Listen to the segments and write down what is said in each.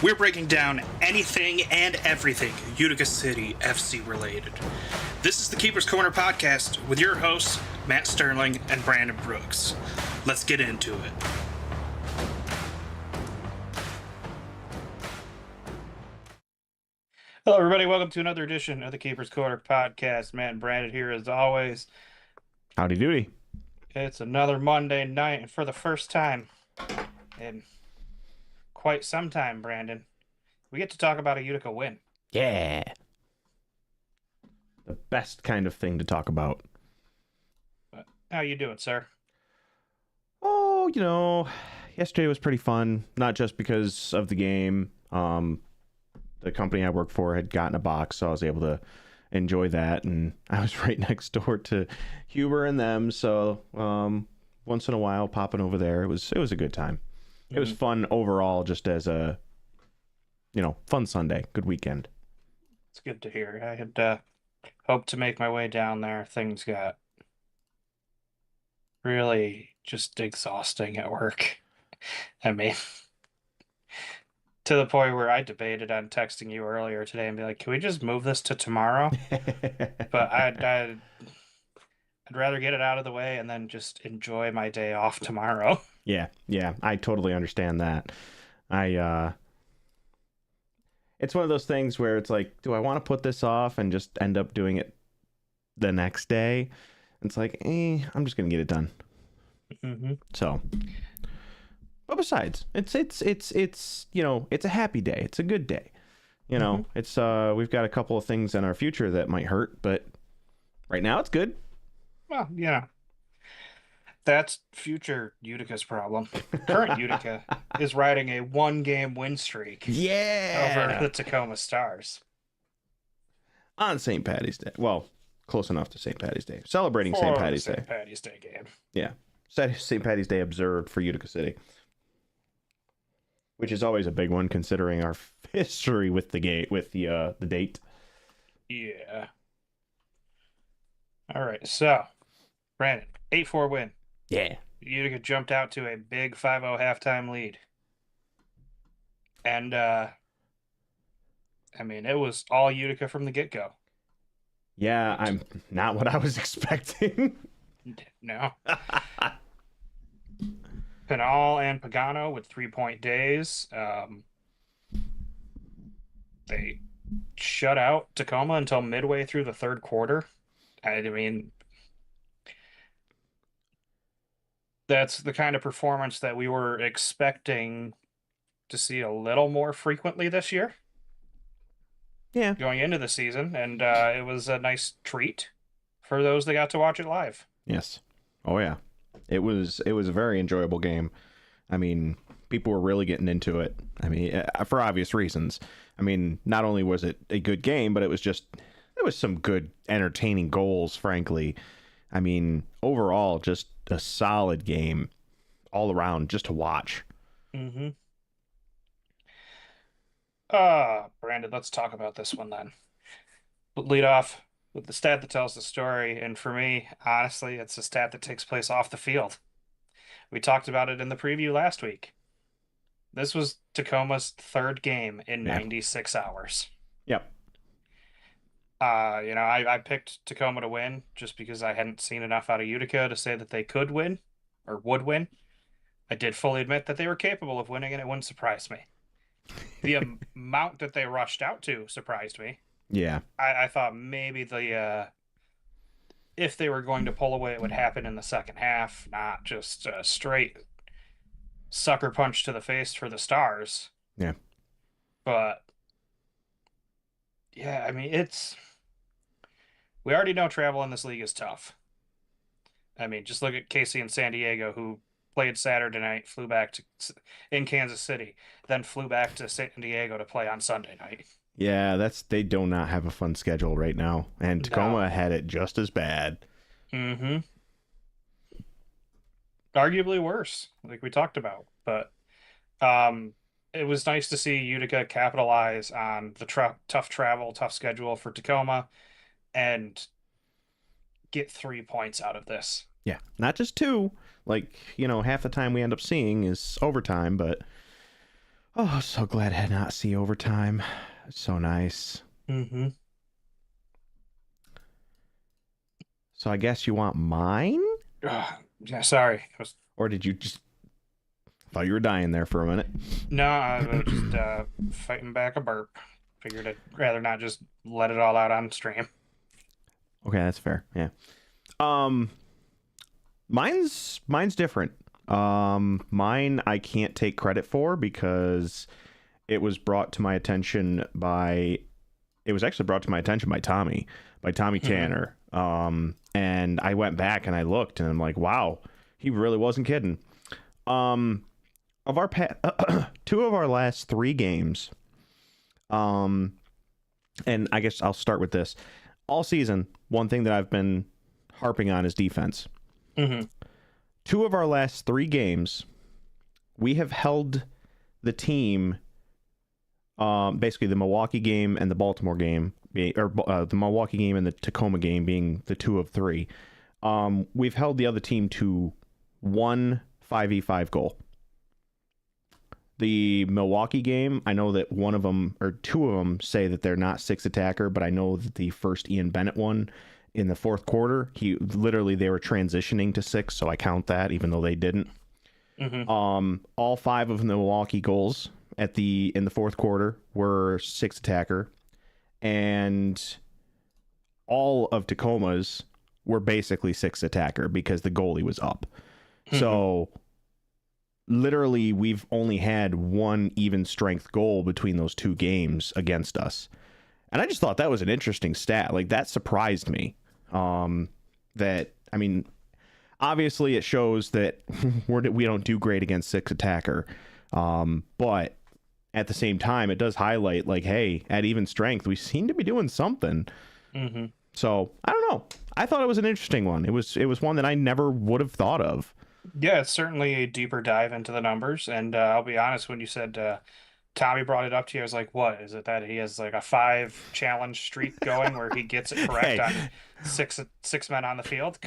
We're breaking down anything and everything Utica City FC related. This is the Keeper's Corner podcast with your hosts, Matt Sterling and Brandon Brooks. Let's get into it. Hello, everybody. Welcome to another edition of the Keeper's Corner podcast. Matt and Brandon here as always. Howdy doody. It's another Monday night, and for the first time in quite some time, Brandon, we get to talk about a Utica win. Yeah. The best kind of thing to talk about. But how you doing, sir? Oh, yesterday was pretty fun. Not just because of the game. The company I work for had gotten a box, so I was able to enjoy that. And I was right next door to Huber and them, so once in a while popping over there. It was a good time. It was fun overall, just as a fun Sunday, good weekend. It's good to hear. I had hoped to make my way down there. Things got really just exhausting at work. I mean, to the point where I debated on texting you earlier today and be like, can we just move this to tomorrow? But I'd rather get it out of the way and then just enjoy my day off tomorrow. Yeah, I totally understand that. It's one of those things where it's like, do I want to put this off and just end up doing it the next day? It's like, I'm just gonna get it done. Mm-hmm. So, but besides, it's it's a happy day. It's a good day. It's we've got a couple of things in our future that might hurt, but right now it's good. Well, that's future Utica's problem. Current Utica is riding a one-game win streak over the Tacoma Stars. On St. Paddy's Day. Well, close enough to St. Paddy's Day. Celebrating St. Paddy's Day. St. Paddy's Day game. Yeah. St. Paddy's Day observed for Utica City. Which is always a big one considering our history with the date. Yeah. All right, so Brandon, 8-4 win. Yeah. Utica jumped out to a big 5-0 halftime lead. And it was all Utica from the get-go. Yeah, I'm not what I was expecting. No. Pinal and Pagano with 3-point days. They shut out Tacoma until midway through the third quarter. That's the kind of performance that we were expecting to see a little more frequently this year. Yeah. Going into the season, and it was a nice treat for those that got to watch it live. Yes. Oh yeah. It was a very enjoyable game. People were really getting into it. For obvious reasons. Not only was it a good game, but there was some good entertaining goals, frankly. Overall, just a solid game all around just to watch. Mm-hmm. Brandon, let's talk about this one then. Lead off with the stat that tells the story, and for me, honestly, it's a stat that takes place off the field. We talked about it in the preview last week. This was Tacoma's third game in 96 hours. Yep. I picked Tacoma to win just because I hadn't seen enough out of Utica to say that they could win or would win. I did fully admit that they were capable of winning, and it wouldn't surprise me. The amount that they rushed out to surprised me. Yeah. I thought maybe if they were going to pull away, it would happen in the second half, not just a straight sucker punch to the face for the Stars. Yeah. But yeah, we already know travel in this league is tough. Just look at Casey in San Diego, who played Saturday night, flew back in Kansas City, then flew back to San Diego to play on Sunday night. Yeah, they do not have a fun schedule right now, and Tacoma had it just as bad. Mm-hmm. Arguably worse, like we talked about, but it was nice to see Utica capitalize on the tough travel, tough schedule for Tacoma, and get 3 points out of this. Yeah, not just two. Like, half the time we end up seeing is overtime, but Oh, so glad I did not see overtime. It's so nice. Mm-hmm. So I guess you want mine? Yeah, sorry. Or did you just thought you were dying there for a minute? No, I was just fighting back a burp. Figured I'd rather not just let it all out on stream. Okay, that's fair. Yeah. Um mine's different. Mine I can't take credit for because it was brought to my attention by Tommy, Tanner. And I went back and I looked and I'm like, wow, he really wasn't kidding. Of our two of our last 3 games, and I guess I'll start with this. All season, one thing that I've been harping on is defense. Mm-hmm. 2 of our last 3 games, we have held the team, basically the Milwaukee game and the Baltimore game, or the Milwaukee game and the Tacoma game being the 2 of 3. We've held the other team to 1 5v5 goal. The Milwaukee game, I know that one of them or 2 of them say that they're not 6 attacker, but I know that the first Ian Bennett one in the 4th quarter, they were transitioning to 6, so I count that even though they didn't. Mm-hmm. All 5 of the Milwaukee goals in the 4th quarter were 6 attacker, and all of Tacoma's were basically 6 attacker because the goalie was up. Mm-hmm. So literally we've only had 1 even strength goal between those 2 games against us. And I just thought that was an interesting stat. Like, that surprised me. Obviously it shows that we don't do great against 6 attacker. But at the same time, it does highlight, like, hey, at even strength, we seem to be doing something. Mm-hmm. So I don't know. I thought it was an interesting one. It was one that I never would have thought of. Yeah, it's certainly a deeper dive into the numbers. And I'll be honest, when you said Tommy brought it up to you, I was like, what? Is it that he has like a 5 challenge streak going where he gets it correct on six men on the field?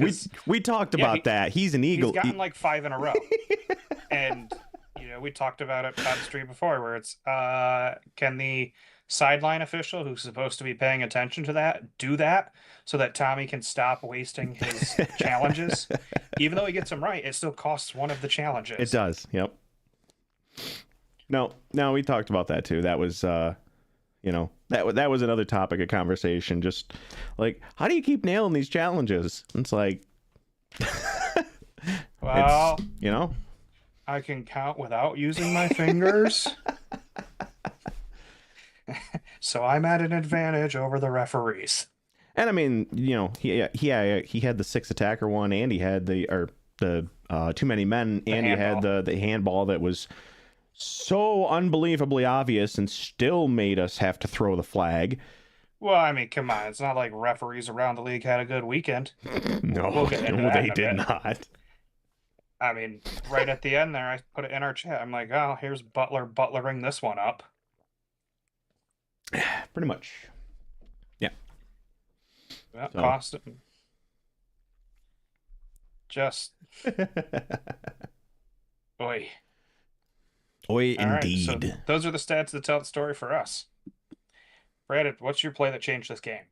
We talked about that. He's an Eagle. He's gotten like 5 in a row. And, we talked about it on stream before where it's, can the sideline official who's supposed to be paying attention to that do that so that Tommy can stop wasting his challenges? Even though he gets them right, it still costs one of the challenges. It does. Yep. No, we talked about that too. That was, that was another topic of conversation. Just like, how do you keep nailing these challenges? It's like, well, it's, I can count without using my fingers. So I'm at an advantage over the referees. And I mean, he had the 6 attacker one, and he had the too many men, and he had the handball that was so unbelievably obvious and still made us have to throw the flag. Well, I mean, come on. It's not like referees around the league had a good weekend. No, they did not. I mean, right at the end there, I put it in our chat. I'm like, oh, here's butlering this one up. Pretty much. Yeah. Well, so. Cost just. Oy. Oy, indeed. Right, so those are the stats that tell the story for us. Brad, what's your play that changed this game?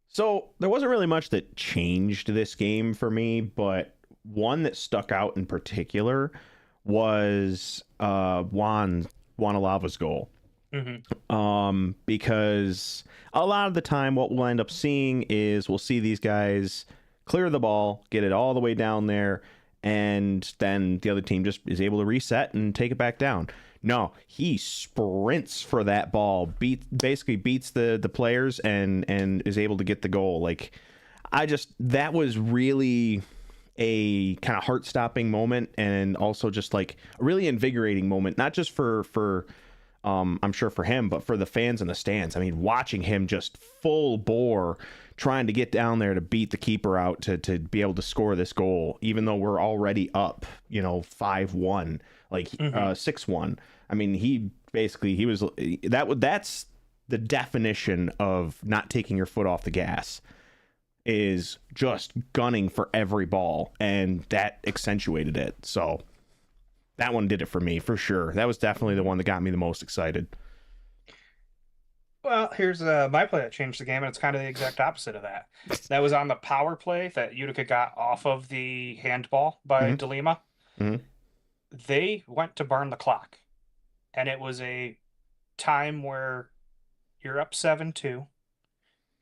So there wasn't really much that changed this game for me, but one that stuck out in particular was Juan Alava's goal. Mm-hmm. Because a lot of the time what we'll end up seeing is we'll see these guys clear the ball, get it all the way down there, and then the other team just is able to reset and take it back down. No, he sprints for that ball, basically beats the players and is able to get the goal. Like, that was really a kind of heart-stopping moment, and also just like a really invigorating moment, not just for I'm sure for him, but for the fans in the stands. I mean, watching him just full bore trying to get down there to beat the keeper out to be able to score this goal, even though we're already up, 5-1, like 6-1. I mean, that's the definition of not taking your foot off the gas, is just gunning for every ball, and that accentuated it. So that one did it for me for sure. That was definitely the one that got me the most excited. Well, here's my play that changed the game, and it's kind of the exact opposite of that. That was on the power play that Utica got off of the handball by Hmm. DeLima. Hmm. They went to burn the clock, and it was a time where you're up 7-2.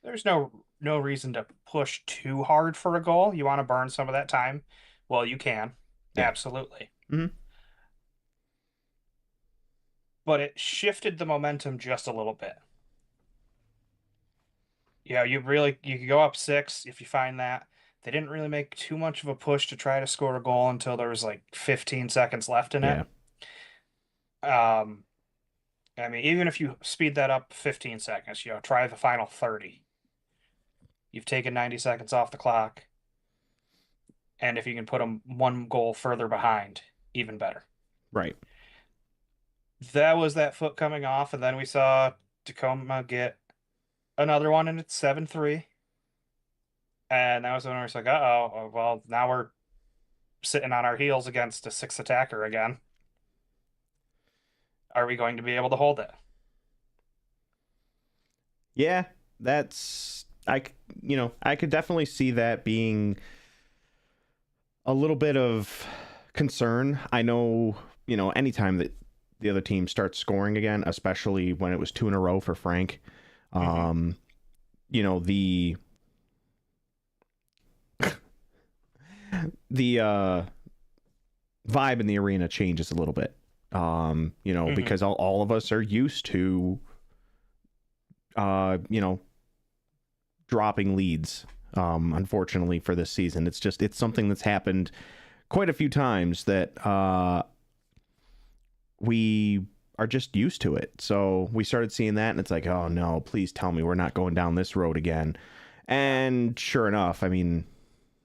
There's no reason to push too hard for a goal. You want to burn some of that time. Well, you can. Yeah. Absolutely. Hmm. But it shifted the momentum just a little bit. Yeah, you could go up 6 if you find that. They didn't really make too much of a push to try to score a goal until there was like 15 seconds left in it. Yeah. Um, I mean, even if you speed that up 15 seconds, try the final 30. You've taken 90 seconds off the clock, and if you can put them one goal further behind, even better. Right. That was that foot coming off, and then we saw Tacoma get another one, and it's 7-3. And that was when we was like, uh-oh, well, now we're sitting on our heels against a sixth attacker again. Are we going to be able to hold it? Yeah, I could definitely see that being a little bit of concern. I know, anytime that the other team starts scoring again, especially when it was 2 in a row for Frank, Mm-hmm. the the vibe in the arena changes a little bit. Mm-hmm. Because all of us are used to you know, dropping leads. Unfortunately for this season, it's something that's happened quite a few times that we are just used to it. So we started seeing that, and it's like, oh no, please tell me we're not going down this road again. And sure enough, I mean,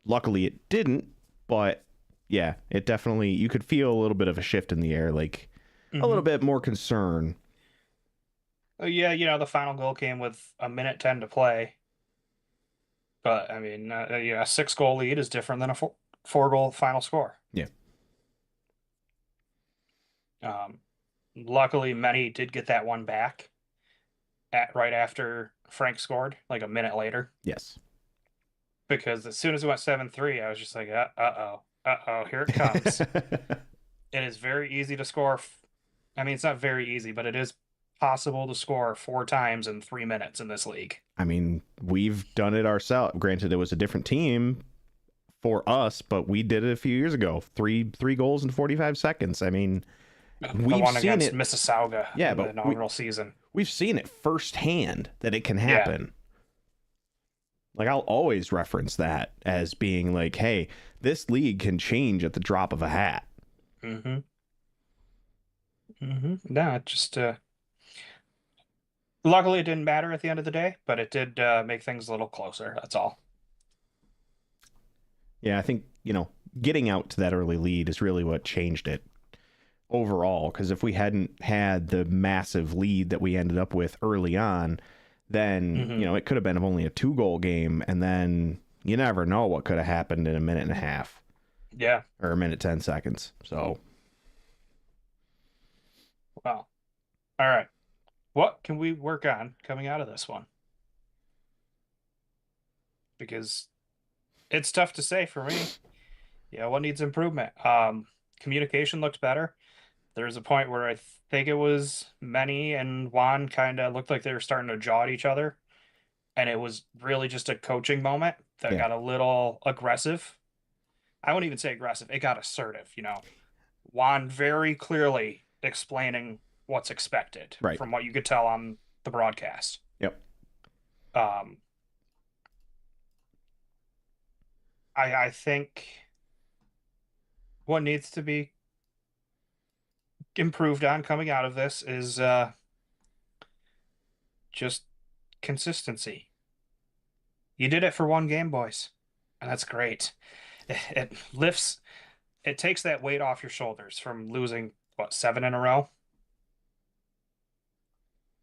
luckily it didn't, but yeah, it definitely, you could feel a little bit of a shift in the air, like a Mm-hmm. little bit more concern. Yeah, the final goal came with a minute 10 to play. But, I mean, yeah, a 6-goal lead is different than a four-goal final score. Yeah. Um, Luckily, Many did get that one back right after Frank scored, like a minute later. Yes. Because as soon as it went 7-3, I was just like, uh-oh, here it comes. It is very easy to score. I mean, it's not very easy, but it is possible to score 4 times in 3 minutes in this league. I mean, we've done it ourselves. Granted, it was a different team for us, but we did it a few years ago. Three goals in 45 seconds. I mean, The we've one seen against it. Mississauga Yeah, in the but inaugural season. we've seen it firsthand that it can Yeah. happen. Like, I'll always reference that as being like, hey, this league can change at the drop of a hat. Mm-hmm. Mm-hmm. No, it just luckily it didn't matter at the end of the day, but it did make things a little closer. That's all. Yeah, I think, getting out to that early lead is really what changed it overall. Because if we hadn't had the massive lead that we ended up with early on, then, Mm-hmm. it could have been only a 2-goal game. And then you never know what could have happened in a minute and a half Yeah. or a minute, 10 seconds. So, Well, all right. What can we work on coming out of this one? Because it's tough to say for me. Yeah, what needs improvement? Communication looked better. There's a point where I think it was Manny and Juan kind of looked like they were starting to jaw at each other, and it was really just a coaching moment that yeah, got a little aggressive. I wouldn't even say aggressive. It got assertive. Juan very clearly explaining what's expected right. from what you could tell on the broadcast. Yep. Um, I think what needs to be improved on coming out of this is just consistency. You did it for one game, boys, and that's great. It lifts, it takes that weight off your shoulders from losing, what, 7 in a row?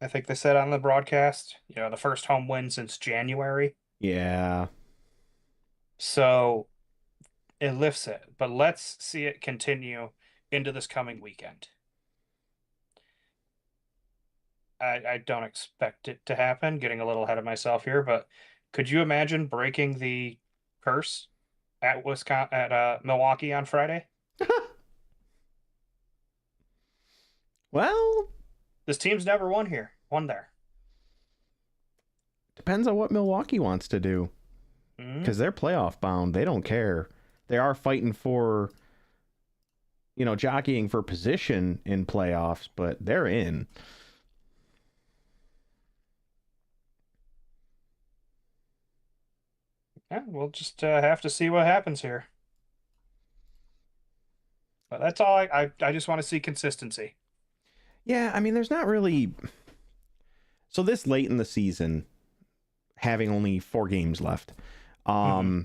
I think they said on the broadcast, the first home win since January. Yeah. So it lifts it, but let's see it continue into this coming weekend. I don't expect it to happen, getting a little ahead of myself here, but could you imagine breaking the curse at Milwaukee on Friday? Well, This team's never won there. depends on what Milwaukee wants to do. Mm-hmm. Because they're playoff bound. They don't care. They are fighting for, jockeying for position in playoffs, but they're in. Yeah, we'll just have to see what happens here. But that's all I just want to see consistency. Yeah, I mean, there's not really. So this late in the season, having only 4 games left, Mm-hmm.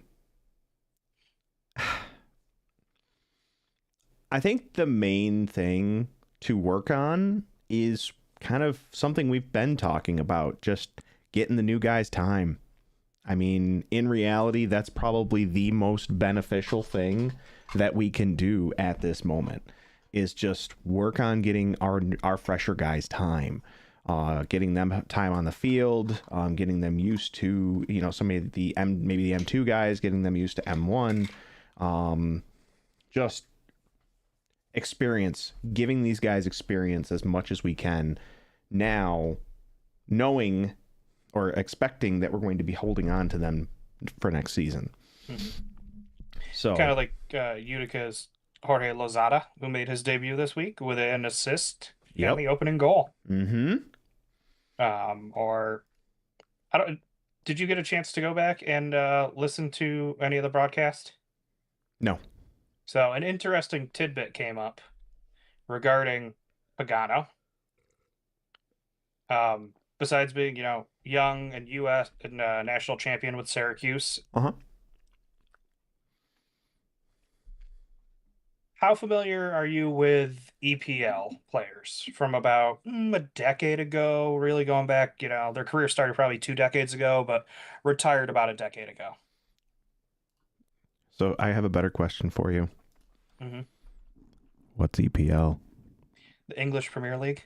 I think the main thing to work on is kind of something we've been talking about, just getting the new guys time. I mean, in reality, that's probably the most beneficial thing that we can do at this moment is just work on getting our fresher guys time, getting them time on the field, getting them used to some of the maybe the M2 guys, getting them used to M1, just experience, giving these guys experience as much as we can now, knowing or expecting that we're going to be holding on to them for next season. Mm-hmm. So Kind of like Utica's Jorge Lozada, who made his debut this week with an assist and yep. the opening goal. Mm-hmm. Or I don't. Did you get a chance to go back and listen to any of the broadcast? No. So an interesting tidbit came up regarding Pagano. Besides being, young and U.S. and national champion with Syracuse, Uh-huh. how familiar are you with EPL players from about a decade ago? Really going back, their career started probably 2 decades ago, but retired about a decade ago. So I have a better question for you. Hmm. What's EPL? The English Premier League.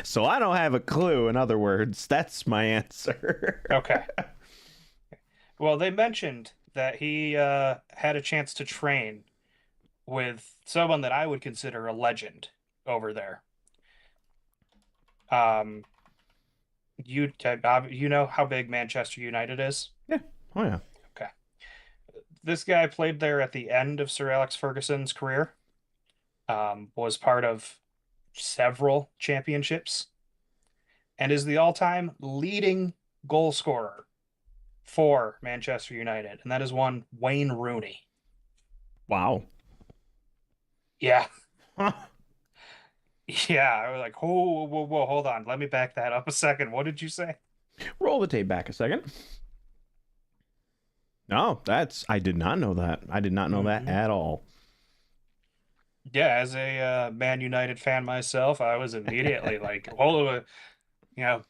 So I don't have a clue. In other words, that's my answer. Okay. Well, they mentioned that he had a chance to train with someone that I would consider a legend over there. Um, you know how big Manchester United is? Yeah. Oh yeah. Okay. This guy played there at the end of Sir Alex Ferguson's career, was part of several championships, and is the all-time leading goal scorer for Manchester United, and that is one Wayne Rooney. Wow. Yeah. Huh. Yeah, I was like, whoa, whoa, whoa, hold on. Let me back that up a second. What did you say? Roll the tape back a second. No, I did not know that. I did not know that Hmm. at all. Yeah, as a Man United fan myself, I was immediately like, oh,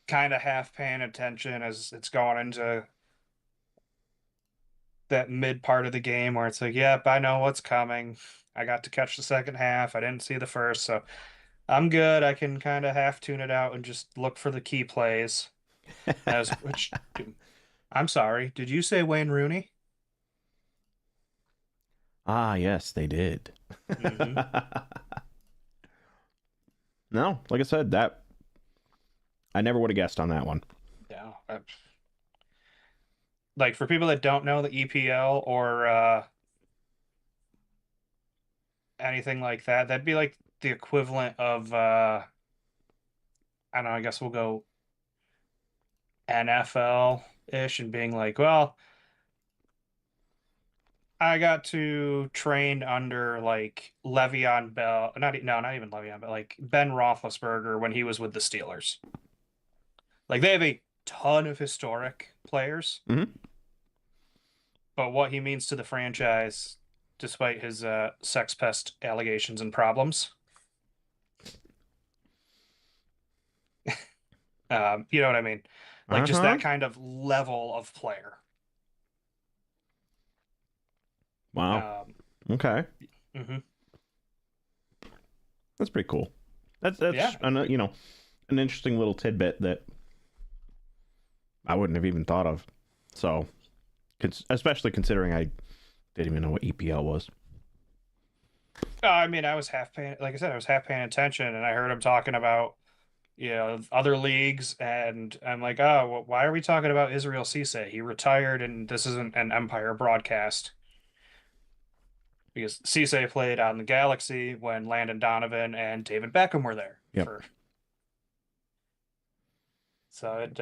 kind of half paying attention as it's going into that mid part of the game where it's like, yep, I know what's coming. I got to catch the second half. I didn't see the first, so I'm good. I can kind of half tune it out and just look for the key plays. I'm sorry, did you say Wayne Rooney? Ah, yes, they did. Hmm. No, like I said, that I never would have guessed on that one. Yeah. Like for people that don't know the EPL or anything like that, that'd be like the equivalent of I don't know, I guess we'll go NFL-ish and being like, well, I got to train under like Le'Veon Bell, not even Le'Veon, but like Ben Roethlisberger when he was with the Steelers. Like they have a ton of historic players, Mm-hmm. but what he means to the franchise, despite his sex pest allegations and problems, you know what I mean? Like just Uh-huh. that kind of level of player. Wow. Okay. Mm-hmm. That's pretty cool. That's Yeah. an interesting little tidbit that I wouldn't have even thought of. So, especially considering I didn't even know what EPL was. I mean, I was half paying, like I said, I was half paying attention, and I heard him talking about, other leagues, and I'm like, oh, well, why are we talking about Israel Cisse? He retired, and this isn't an Empire broadcast because Cisse played on the Galaxy when Landon Donovan and David Beckham were there Yep. so it,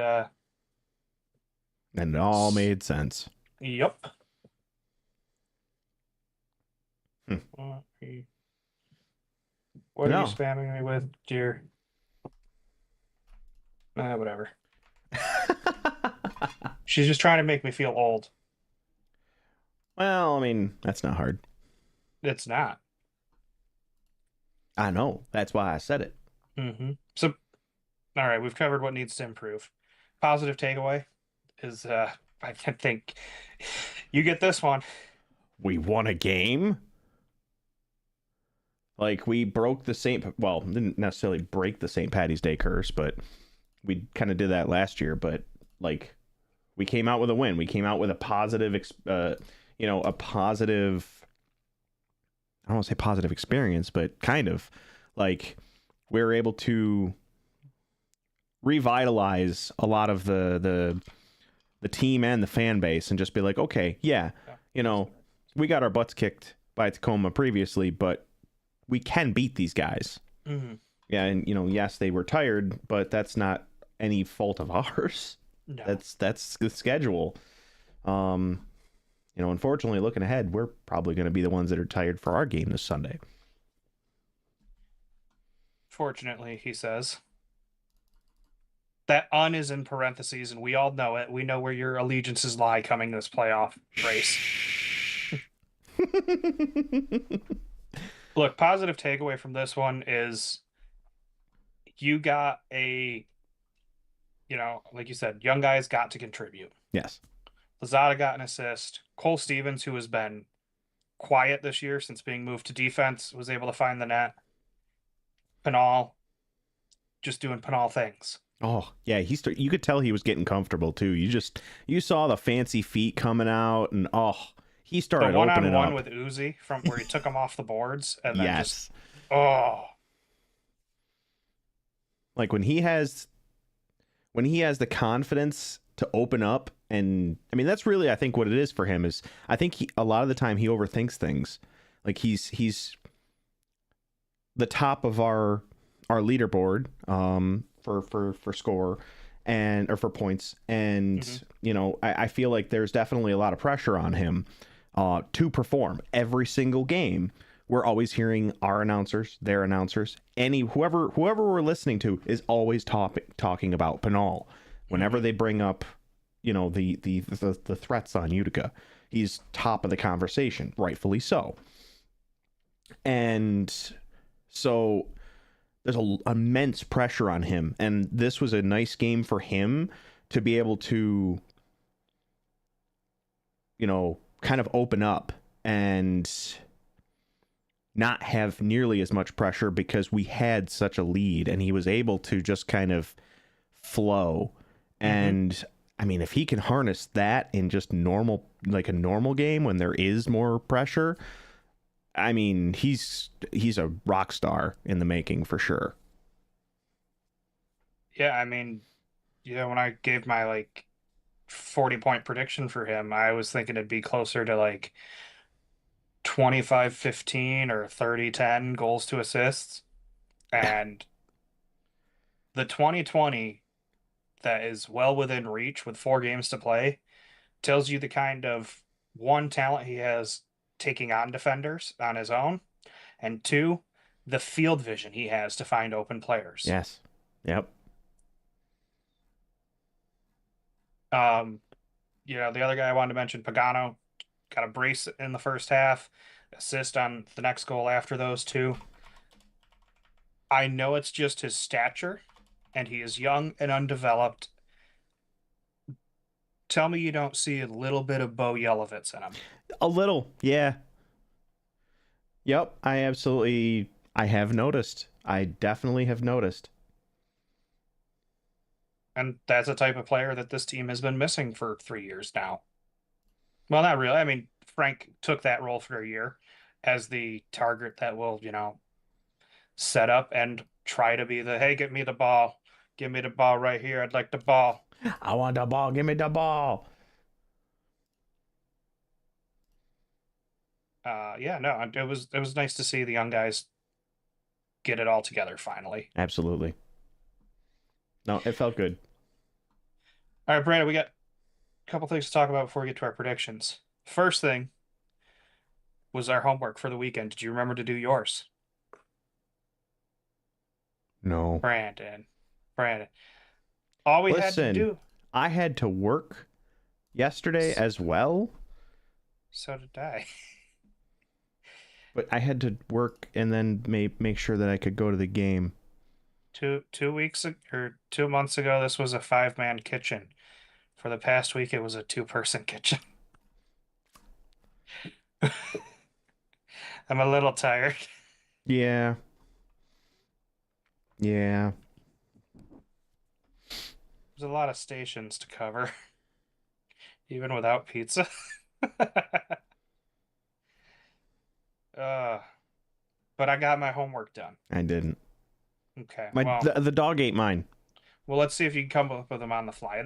And it all made sense. yep. Hmm. What are you No. spamming me with, dear? Whatever. She's just trying to make me feel old. Well, I mean, that's not hard. It's not. I know. That's why I said it. Mm-hmm. So, all right, we've covered what needs to improve. Positive takeaway is, I think you get this one. We won a game. Like, we broke the didn't necessarily break the St. Paddy's Day curse, but we kind of did that last year. But, like, we came out with a win. We came out with a positive, a positive, I don't want to say positive experience, but kind of. Like, we were able to revitalize a lot of the team and the fan base and just be like, okay, yeah, we got our butts kicked by Tacoma previously, but we can beat these guys. Mm-hmm. Yeah, and yes, they were tired, but that's not any fault of ours. No. That's the schedule. Unfortunately, looking ahead, we're probably going to be the ones that are tired for our game this Sunday. Fortunately, he says. That "un" is in parentheses, and we all know it. We know where your allegiances lie coming this playoff race. Look, positive takeaway from this one is you got like you said, young guys got to contribute. Yes. Lozada got an assist. Cole Stevens, who has been quiet this year since being moved to defense, was able to find the net. Pinal, just doing Pinal things. Oh, yeah, you could tell he was getting comfortable too. You saw the fancy feet coming out, and he started the opening up. one-on-one with Uzi from where he took him off the boards and then yes. Like when he has the confidence to open up, and I mean that's really I think what it is for him is I think a lot of the time he overthinks things. Like he's the top of our leaderboard for score or for points, and I feel like there's definitely a lot of pressure on him to perform every single game. We're always hearing our announcers, their announcers, whoever we're listening to is always talking about Pinal. Whenever they bring up, the threats on Utica, he's top of the conversation, rightfully so. And so there's immense pressure on him, and this was a nice game for him to be able to, kind of open up and not have nearly as much pressure because we had such a lead, and he was able to just kind of flow. And I mean, if he can harness that in just a normal game when there is more pressure, I mean, he's a rock star in the making for sure. Yeah, I mean, when I gave my 40-point prediction for him, I was thinking it'd be closer to 25-15 or 30-10 goals to assists. And the 2020 that is well within reach with 4 games to play tells you the kind of, one, talent he has taking on defenders on his own, and 2, the field vision he has to find open players. Yes. Yep. The other guy I wanted to mention, Pagano, got a brace in the first half, assist on the next goal after those 2. I know it's just his stature, and he is young and undeveloped. Tell me you don't see a little bit of Bo Yelovitz in him. A little, yeah. Yep, I have noticed. I definitely have noticed. And that's a type of player that this team has been missing for 3 years now. Well, not really. I mean, Frank took that role for a year as the target that will, set up and try to be the, hey, get me the ball. Give me the ball right here. I'd like the ball. I want the ball. Give me the ball. Yeah, no, it was nice to see the young guys get it all together finally. Absolutely. No, it felt good. All right, Brandon, we got a couple things to talk about before we get to our predictions. First thing was our homework for the weekend. Did you remember to do yours? No. Brandon. All we had to Listen, do, I had to work yesterday as well, so did I. but I had to work and then make sure that I could go to the game. 2 weeks or 2 months ago, this was a 5-man kitchen. For the past week, it was a 2-person kitchen. I'm a little tired. Yeah. Yeah. There's a lot of stations to cover, even without pizza. uh, but I got my homework done. I didn't. Okay, My well, the dog ate mine. let's see if you can come up with them on the fly.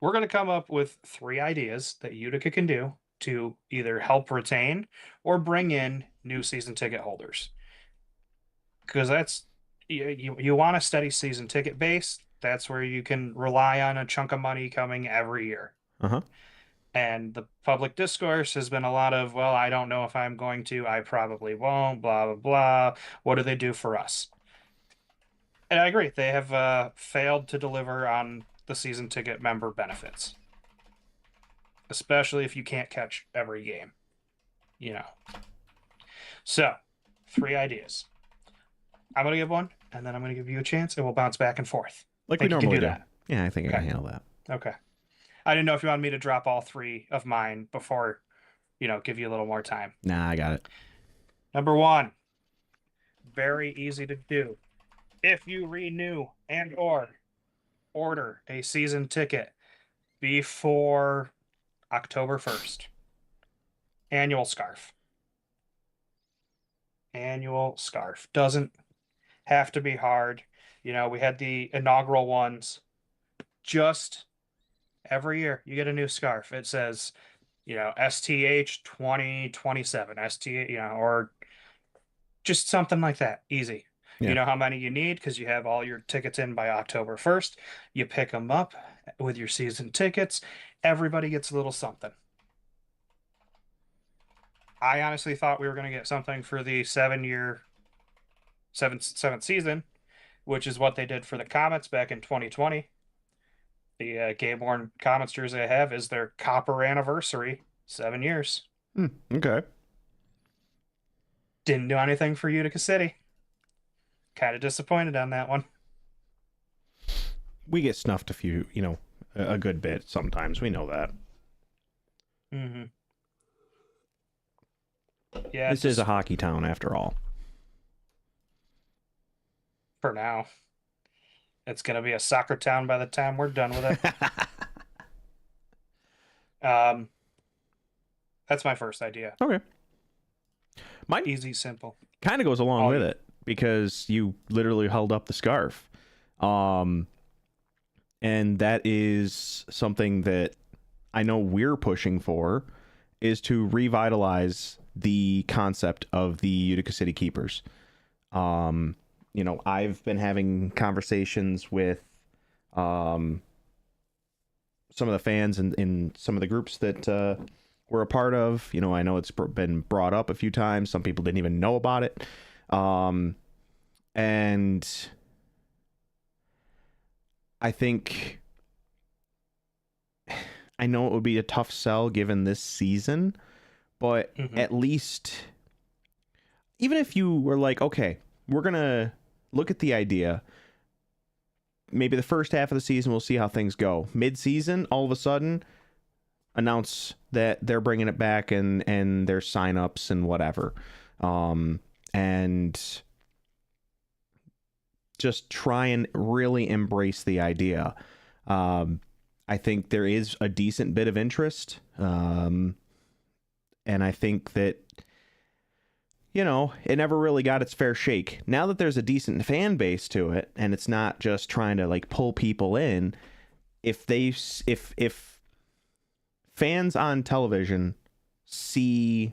We're going to come up with 3 ideas that Utica can do to either help retain or bring in new season ticket holders. Because you want a steady season ticket base. That's where you can rely on a chunk of money coming every year. Uh-huh. And the public discourse has been a lot of, well, I don't know if I'm going to, I probably won't, blah, blah, blah. What do they do for us? And I agree. They have failed to deliver on the season ticket member benefits, especially if you can't catch every game, you know. So, 3 ideas. I'm going to give one, and then I'm going to give you a chance, and we'll bounce back and forth. Like Think we you can normally do do. that? Yeah, I think I Okay. can handle that. Okay. I didn't know if you wanted me to drop all 3 of mine before, give you a little more time. Nah, I got it. Number 1, very easy to do. If you renew and or order a season ticket before October 1st, annual scarf. Annual scarf. Doesn't have to be hard. We had the inaugural ones. Just every year you get a new scarf. It says, STH 2027, STH, or just something like that. Easy. Yeah. You know how many you need because you have all your tickets in by October 1st. You pick them up with your season tickets. Everybody gets a little something. I honestly thought we were going to get something for the 7th season, which is what they did for the Comets back in 2020. The Game-worn Comets jersey I have is their copper anniversary, 7 years. Okay. Didn't do anything for Utica City. Kind of disappointed on that one. We get snuffed a good bit sometimes. We know that. Mm-hmm. Yeah, This is a hockey town after all. For now. It's going to be a soccer town by the time we're done with it. That's my first idea. Okay. Mine Easy, simple. kind of goes along with it because you literally held up the scarf. And that is something that I know we're pushing for, is to revitalize the concept of the Utica City Keepers. I've been having conversations with some of the fans in some of the groups that we're a part of. I know it's been brought up a few times. Some people didn't even know about it. And I think, I know it would be a tough sell given this season, but at least, even if you were like, okay, we're going to look at the idea, maybe the first half of the season, we'll see how things go. Mid-season, all of a sudden, announce that they're bringing it back and their sign-ups and whatever. And just try and really embrace the idea. I think there is a decent bit of interest. And I think that, it never really got its fair shake. Now that there's a decent fan base to it, and it's not just trying to like pull people in, if fans on television see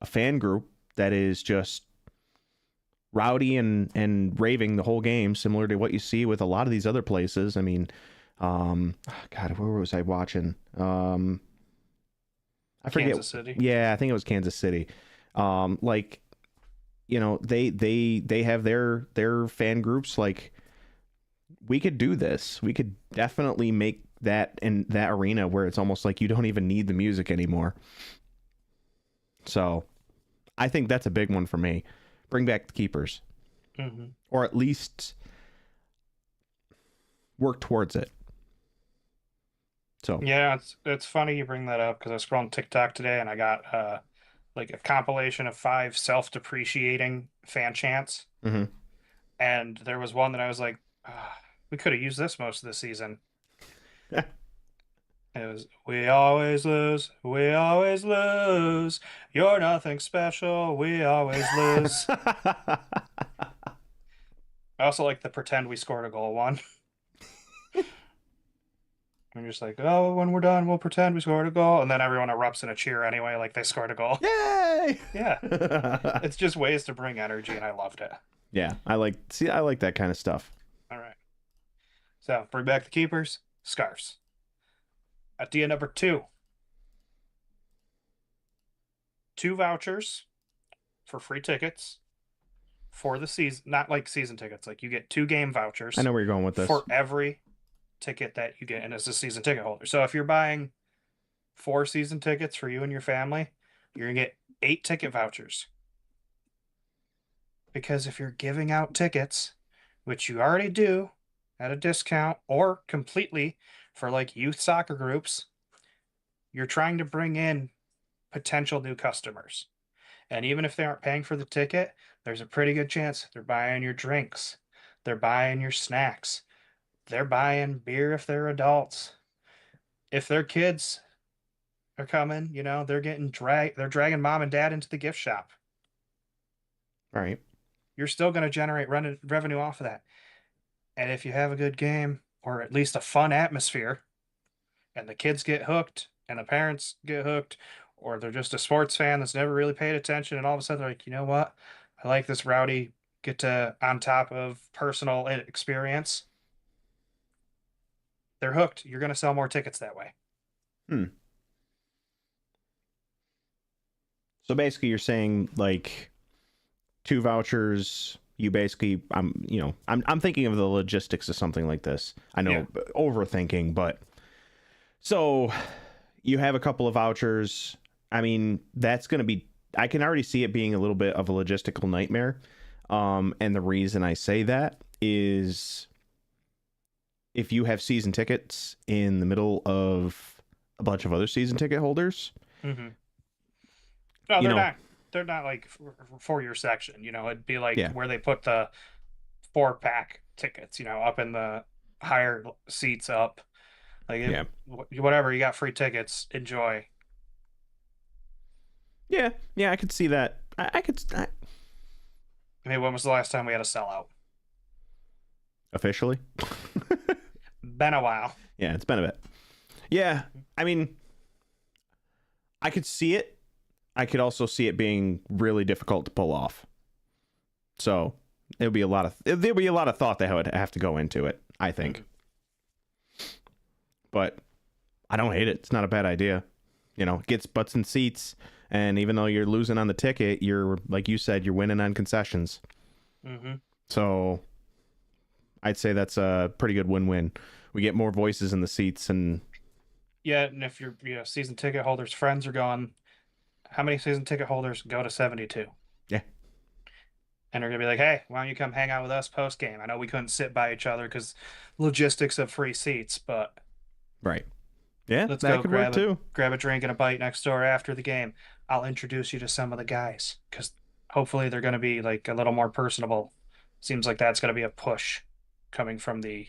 a fan group that is just rowdy and raving the whole game, similar to what you see with a lot of these other places. I mean, God, where was I watching? I forget. Kansas City. Yeah, I think it was Kansas City. Like, they have their fan groups. Like, we could do this. We could definitely make that in that arena where it's almost like you don't even need the music anymore. So I think that's a big one for me. Bring back the keepers. Mm-hmm. Or at least work towards it. So Yeah, it's funny you bring that up because I was scrolling TikTok today and I got like a compilation of 5 self-depreciating fan chants, mm-hmm. and there was one that I was like, we could have used this most of the season. It was, we always lose, we always lose. You're nothing special, we always lose. I also like the pretend we scored a goal one. I'm just like, oh, when we're done, we'll pretend we scored a goal. And then everyone erupts in a cheer anyway, like they scored a goal. Yay! Yeah. It's just ways to bring energy, and I loved it. Yeah, I like that kind of stuff. All right. So bring back the keepers, scarves. Idea number 2. 2 vouchers for free tickets for the season, not like season tickets. Like you get 2 game vouchers. I know where you're going with this. For every ticket that you get, and as a season ticket holder. So if you're buying 4 season tickets for you and your family, you're gonna get 8 ticket vouchers. Because if you're giving out tickets, which you already do at a discount or completely for like youth soccer groups, you're trying to bring in potential new customers. And even if they aren't paying for the ticket, there's a pretty good chance they're buying your drinks, they're buying your snacks, they're buying beer if they're adults. If their kids are coming, they're they're dragging mom and dad into the gift shop. All right. You're still going to generate revenue off of that. And if you have a good game or at least a fun atmosphere and the kids get hooked and the parents get hooked, or they're just a sports fan that's never really paid attention, and all of a sudden they're like, you know what? I like this rowdy get to on top of personal experience. They're hooked. You're going to sell more tickets that way. So basically you're saying like 2 vouchers, you basically I'm thinking of the logistics of something like this. I know, overthinking, but so you have a couple of vouchers. I mean, that's going to be, I can already see it being a little bit of a logistical nightmare. And the reason I say that is if you have season tickets in the middle of a bunch of other season ticket holders. Mm-hmm. No, they're not like for your section, it'd be like where they put the 4-pack tickets, up in the higher seats up. Like, whatever, you got free tickets, enjoy. Yeah, I could see that. I mean, when was the last time we had a sellout? Officially? Been a while. Yeah, it's been a bit. Yeah, I mean, I could see it. I could also see it being really difficult to pull off. So there'll be a lot of thought that would have to go into it, I think. Mm-hmm. But I don't hate it. It's not a bad idea. It gets butts in seats, and even though you're losing on the ticket, you're, like you said, you're winning on concessions. Mm-hmm. So I'd say that's a pretty good win-win. We get more voices in the seats, and and if your season ticket holders' friends are gone, how many season ticket holders go to 72? Yeah. And they're gonna be like, hey, why don't you come hang out with us post game? I know we couldn't sit by each other because logistics of free seats, but right. Yeah, Let's that go could work too. grab a drink and a bite next door after the game. I'll introduce you to some of the guys because hopefully they're going to be like a little more personable. Seems like that's going to be a push coming from the.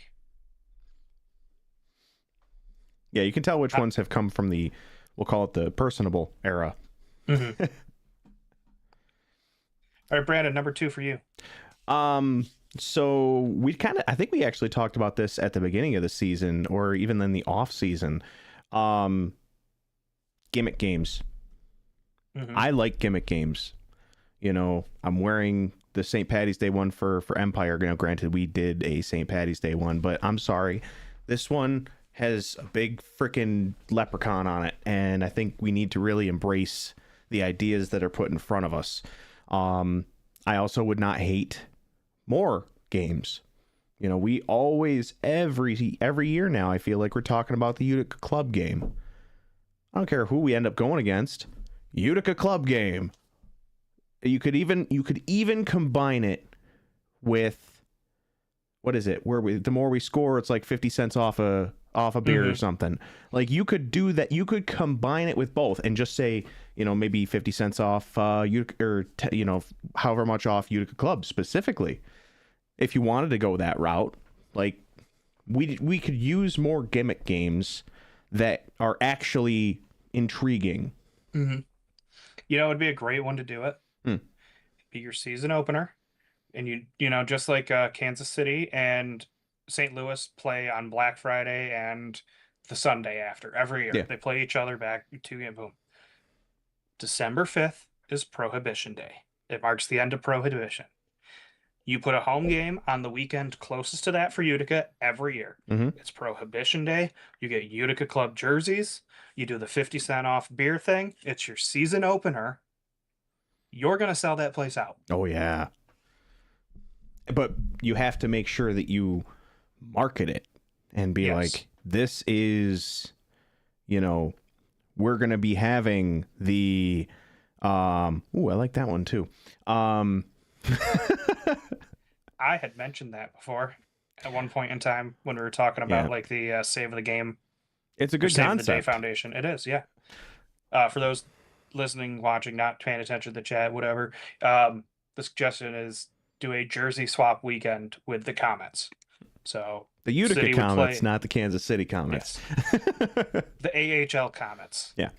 Yeah, you can tell which ones have come from the, we'll call it the personable era. Mhm. All right, Brandon, number 2 for you. So we I think we actually talked about this at the beginning of the season or even in the off season. Gimmick games. Mhm. I like gimmick games. You know, I'm wearing the St. Paddy's Day one for Empire. You know, granted, we did a St. Paddy's Day one, but I'm sorry. This one has a big freaking leprechaun on it, and I think we need to really embrace the ideas that are put in front of us. I also would not hate more games. You know, we always, every year now, I feel like we're talking about the Utica Club game. I don't care who we end up going against. Utica Club game. You could even combine it with, what is it? Where the more we score, it's like 50 cents off a beer or something. Like, you could do that. You could combine it with both and just say, you know, maybe 50 cents off Utica, or you know, however much off Utica Club specifically. If you wanted to go that route, like, we could use more gimmick games that are actually intriguing. Mm-hmm. You know, it would be a great one to do it. Be your season opener, and you know, just like Kansas City and St. Louis play on Black Friday and the Sunday after every year. Yeah. They play each other back to and boom. December 5th is Prohibition Day. It marks the end of Prohibition. You put a home game on the weekend closest to that for Utica every year. Mm-hmm. It's Prohibition Day. You get Utica Club jerseys. You do the 50 cent off beer thing. It's your season opener. You're going to sell that place out. Oh, yeah. But you have to make sure that you market it and be like, this is, you know, we're going to be having the, I like that one too. I had mentioned that before at one point in time when we were talking about like the Save the Game. It's a good Save concept. the Day Foundation. It is, yeah. For those listening, watching, not paying attention to the chat, whatever, the suggestion is do a jersey swap weekend with the Comets. So the Utica Comets, not the Kansas City Comets. Yes. The AHL Comets. Yeah.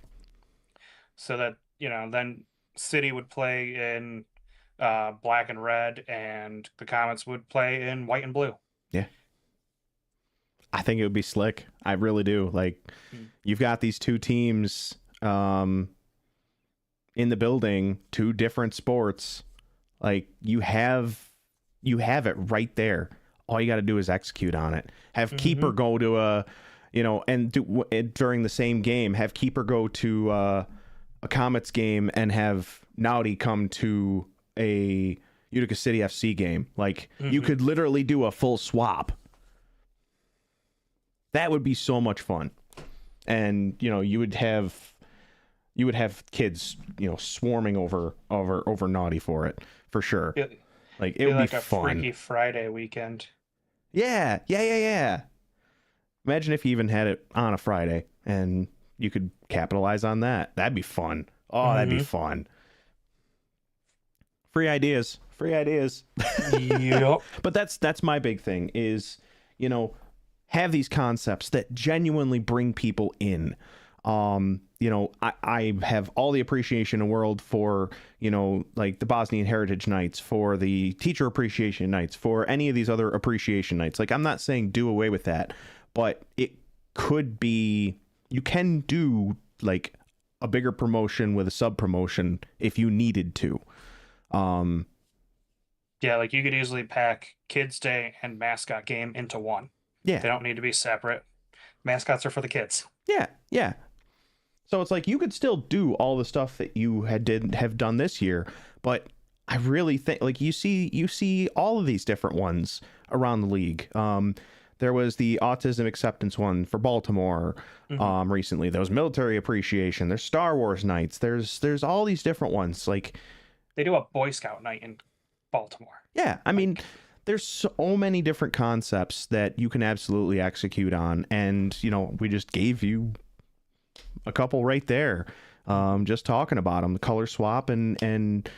So that, you know, then City would play in black and red, and the Comets would play in white and blue. Yeah. I think it would be slick. I really do. Like, you've got these two teams in the building, two different sports. Like, you have it right there. All you got to do is execute on it. Have Keeper go to a, you know, and during the same game, have Keeper go to a Comets game and have Naughty come to a Utica City FC game. Like, you could literally do a full swap. That would be so much fun. And, you know, you would have kids, you know, swarming over Naughty for it, for sure. Like, it would be fun. Like a Freaky Friday weekend. Yeah. Imagine if you even had it on a Friday and you could capitalize on that. That'd be fun. Oh, that'd be fun. Free ideas. Yep. But that's my big thing is, you know, have these concepts that genuinely bring people in. You know, I have all the appreciation in the world for, you know, like the Bosnian Heritage Nights, for the Teacher Appreciation Nights, for any of these other appreciation nights. Like, I'm not saying do away with that, but it could be, you can do like a bigger promotion with a sub promotion if you needed to. Yeah, like you could easily pack Kids Day and Mascot Game into one. Yeah. They don't need to be separate. Mascots are for the kids. Yeah. So it's like you could still do all the stuff that you have done this year, but I really think, like, you see all of these different ones around the league. There was the autism acceptance one for Baltimore recently. There was military appreciation. There's Star Wars nights. There's all these different ones. Like, they do a Boy Scout night in Baltimore. Yeah, I mean, there's so many different concepts that you can absolutely execute on, and, you know, we just gave you a couple right there. Just talking about them, the color swap and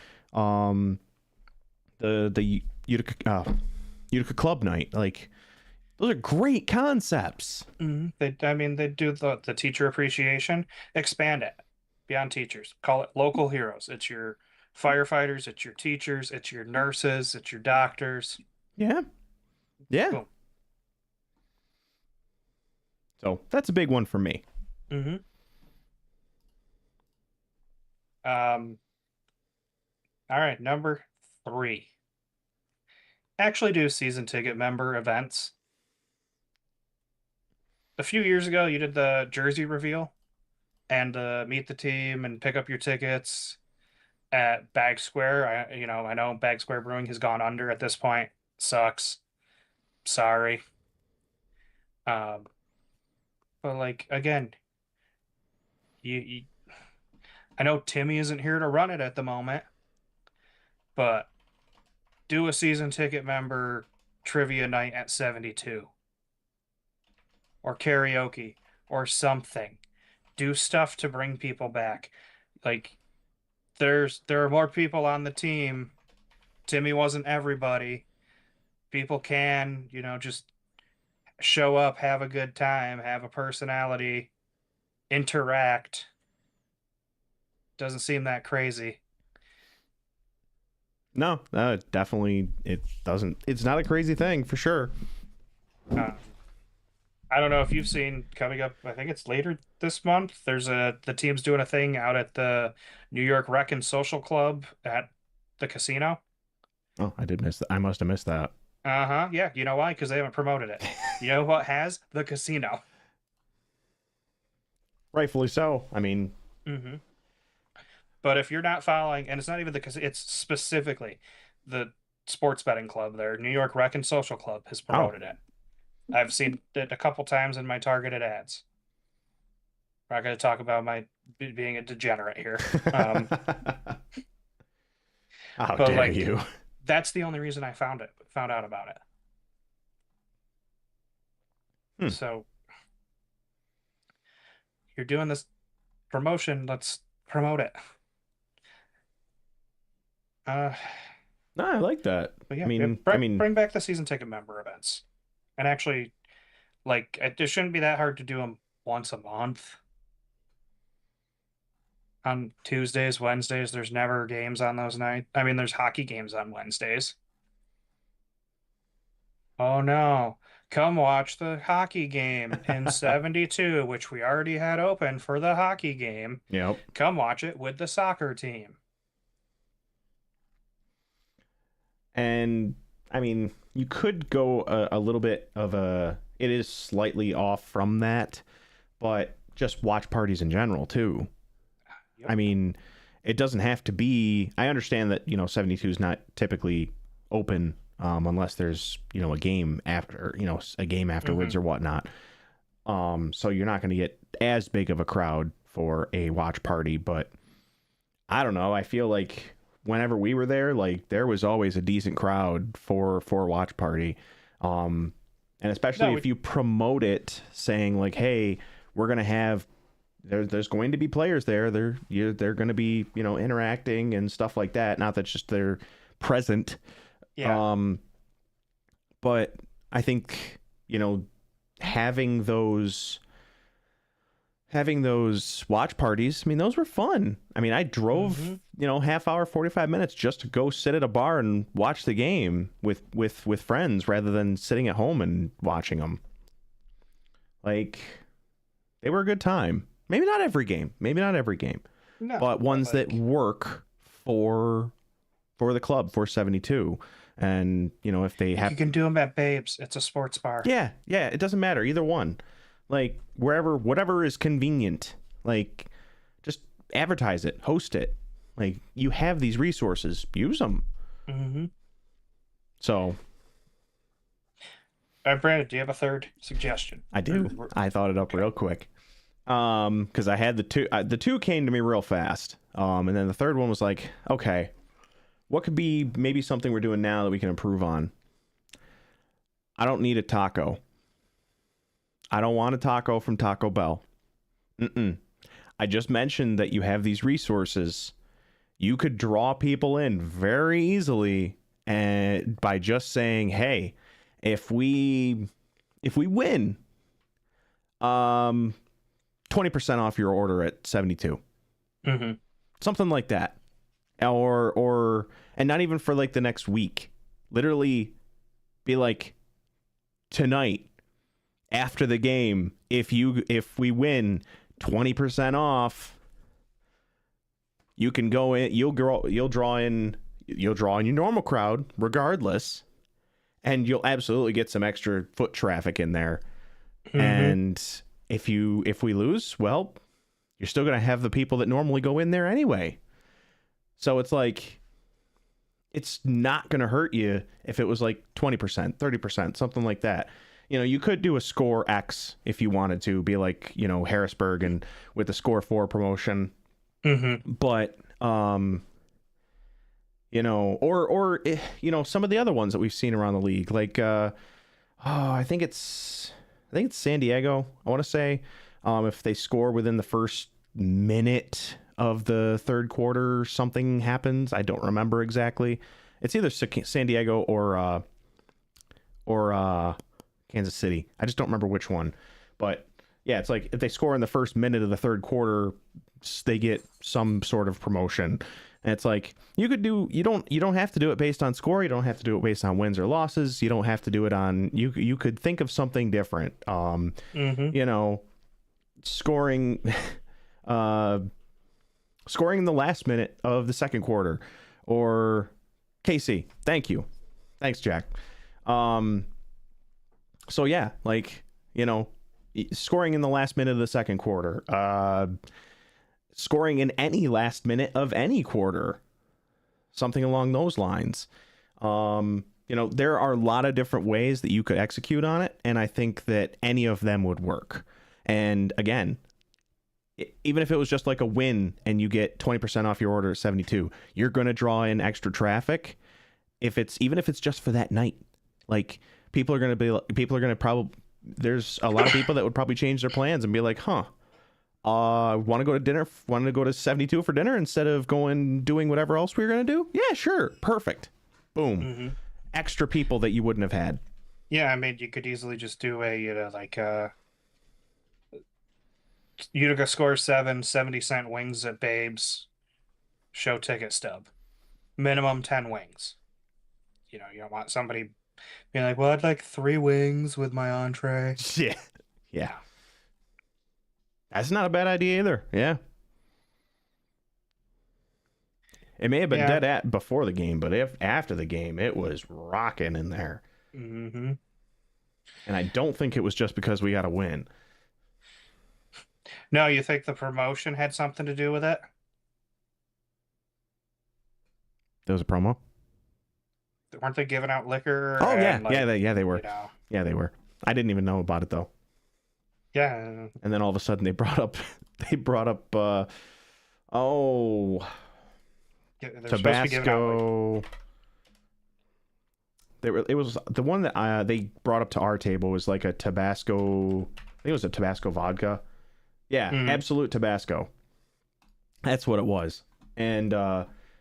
the Utica club night. Like, those are great concepts. They do the teacher appreciation, expand it beyond teachers. Call it local heroes. It's your firefighters, it's your teachers, it's your nurses, it's your doctors. Yeah. Yeah. Boom. So that's a big one for me. Mm-hmm. All right, number 3. Actually do season ticket member events. A few years ago, you did the jersey reveal and meet the team and pick up your tickets at Bag Square. I know Bag Square Brewing has gone under at this point. Sucks. Sorry. Um, but like again, you I know Timmy isn't here to run it at the moment, but do a season ticket member trivia night at 72 or karaoke or something. Do stuff to bring people back. Like there are more people on the team. Timmy wasn't everybody. People can, just show up, have a good time, have a personality, interact. Doesn't seem that crazy. No, definitely it doesn't. It's not a crazy thing for sure. I don't know if you've seen coming up. I think it's later this month. The team's doing a thing out at the New York Rec and Social Club at the casino. Oh, I did miss that. I must have missed that. Uh-huh. Yeah. You know why? Because they haven't promoted it. You know what has? The casino. Rightfully so. I mean, Mm-hmm. But if you're not following, and it's not even it's specifically the sports betting club there, New York Rec and Social Club has promoted it. I've seen it a couple times in my targeted ads. I'm not going to talk about my being a degenerate here. How dare you? That's the only reason I found out about it. So you're doing this promotion, let's promote it. No, I like that. But yeah, I mean, bring back the season ticket member events, and actually, like, it shouldn't be that hard to do them once a month. On Tuesdays, Wednesdays, there's never games on those nights. I mean, there's hockey games on Wednesdays. Oh no, come watch the hockey game in 72, which we already had open for the hockey game. Yep. Come watch it with the soccer team. And I mean, you could go a little bit of it is slightly off from that, but just watch parties in general too. Yep. I mean, it doesn't have to be. I understand that 72 is not typically open unless there's a game after a game afterwards or whatnot. So you're not going to get as big of a crowd for a watch party, but I don't know. I feel like whenever we were there, like there was always a decent crowd for a watch party. And especially if you promote it saying like, hey, we're going to have, there's going to be players there. They're going to be, interacting and stuff like that. Not that just they're present. Yeah. But I think, having those watch parties, I mean, those were fun. I mean, I drove, half hour, 45 minutes just to go sit at a bar and watch the game with friends rather than sitting at home and watching them. Like, they were a good time. Maybe not every game, No, but ones that work for the club, for 72. And, if they have... You can do them at Babes. It's a sports bar. Yeah, it doesn't matter. Either one. Like, whatever is convenient. Like, just advertise it. Host it. Like, you have these resources. Use them. Mm-hmm. So... Brandon, do you have a third suggestion? I do. I thought it up real quick. Because I had the two came to me real fast. And then the third one was like, okay, what could be maybe something we're doing now that we can improve on? I don't need a taco. I don't want a taco from Taco Bell. I just mentioned that you have these resources. You could draw people in very easily, and by just saying, "Hey, if we win, 20% off your order at 72." Mm-hmm. Something like that. Or and not even for like the next week. Literally be like, tonight after the game, if we win, 20% off. You can go in, you'll draw in your normal crowd regardless, and you'll absolutely get some extra foot traffic in there. Mm-hmm. And if we lose, well, you're still going to have the people that normally go in there anyway. So it's like, it's not going to hurt you if it was like 20%, 30%, something like that. You know, you could do a score X if you wanted to, be like, you know, Harrisburg and with the score 4 promotion. Mm-hmm. But, you know, or you know, some of the other ones that we've seen around the league, like, I think it's San Diego, I want to say, if they score within the first minute of the third quarter, something happens. I don't remember exactly. It's either San Diego or Kansas City. I just don't remember which one. But yeah, it's like if they score in the first minute of the third quarter, they get some sort of promotion. And it's like, you don't have to do it based on score. You don't have to do it based on wins or losses. You don't have to do it on, you could think of something different. You know, scoring in the last minute of the second quarter, or KC. Thank you. Thanks, Jack. So yeah, like, you know, scoring in the last minute of the second quarter, scoring in any last minute of any quarter, something along those lines. You know, there are a lot of different ways that you could execute on it, and I think that any of them would work. And again, even if it was just like a win and you get 20% off your order at 72, you're going to draw in extra traffic. Even if it's just for that night, like, people are going to probably, there's a lot of people that would probably change their plans and be like, want to go to 72 for dinner instead of doing whatever else we were going to do? Yeah, sure. Perfect. Boom. Mm-hmm. Extra people that you wouldn't have had. Yeah. I mean, you could easily just do a, you know, like, Utica scores 7, 70-cent wings at Babe's, show ticket stub, minimum 10 wings. You know, you don't want somebody being like, well, I'd like 3 wings with my entree. Yeah. That's not a bad idea either. Yeah. It may have been dead at before the game, but after the game, it was rocking in there. Mm-hmm. And I don't think it was just because we got a win. No, you think the promotion had something to do with it? There was a promo? Weren't they giving out liquor? Oh, yeah. Like, they were. You know. Yeah, they were. I didn't even know about it, though. Yeah. And then all of a sudden they brought up Tabasco. It was the one that they brought up to our table was like a Tabasco. I think it was a Tabasco vodka. Yeah, Absolute Tabasco. That's what it was. And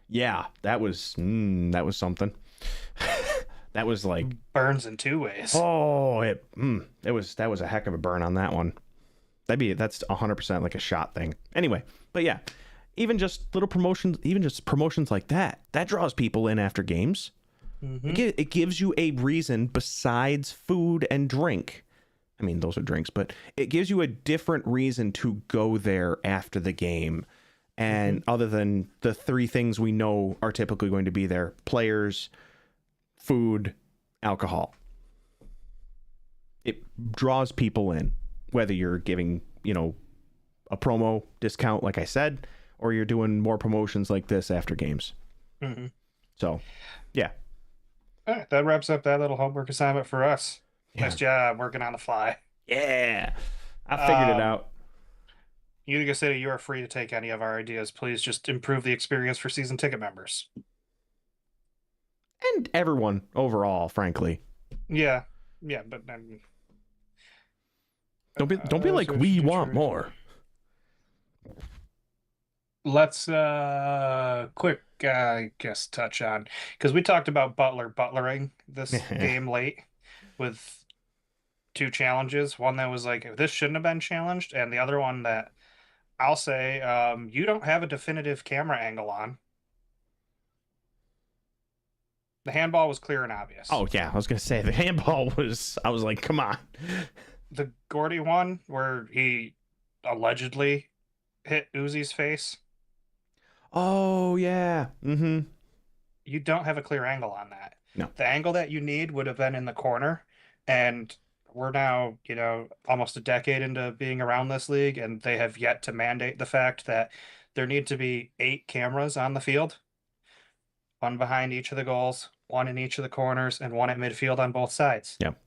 yeah, that was something. That was like burns in 2 ways. Oh, that was a heck of a burn on that one. That's 100% like a shot thing. Anyway, but yeah, even just little promotions, even just promotions like that draws people in after games. Mm-hmm. It gives you a reason besides food and drink. I mean, those are drinks, but it gives you a different reason to go there after the game. And other than the 3 things we know are typically going to be there: players, food, alcohol. It draws people in, whether you're giving, you know, a promo discount, like I said, or you're doing more promotions like this after games. Mm-hmm. So, yeah. All right, that wraps up that little homework assignment for us. Yeah. Nice job working on the fly. Yeah, I figured it out. Utica City, you are free to take any of our ideas. Please just improve the experience for season ticket members. And everyone overall, frankly. Yeah, but don't be like we want more. Let's quick I guess touch on because we talked about butlering this game late with two challenges. One that was like this shouldn't have been challenged, and the other one that I'll say you don't have a definitive camera angle on. The handball was clear and obvious. Oh yeah, I was gonna say the handball was. I was like, come on. The Gordy one where he allegedly hit Uzi's face, Oh yeah. Mm-hmm. you don't have a clear angle on that. No. The angle that you need would have been in the corner, and we're now, almost a decade into being around this league, and they have yet to mandate the fact that there need to be 8 cameras on the field, one behind each of the goals, one in each of the corners, and one at midfield on both sides. Yep.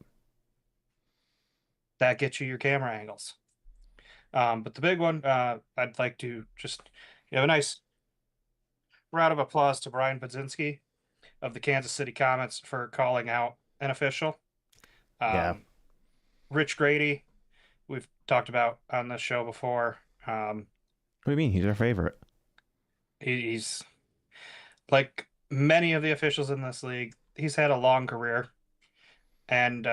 That gets you your camera angles. But the big one, I'd like to just give a nice round of applause to Brian Budzinski of the Kansas City Comets for calling out an official. Yeah. Rich Grady, we've talked about on the show before. What do you mean? He's our favorite. He's like many of the officials in this league. He's had a long career, and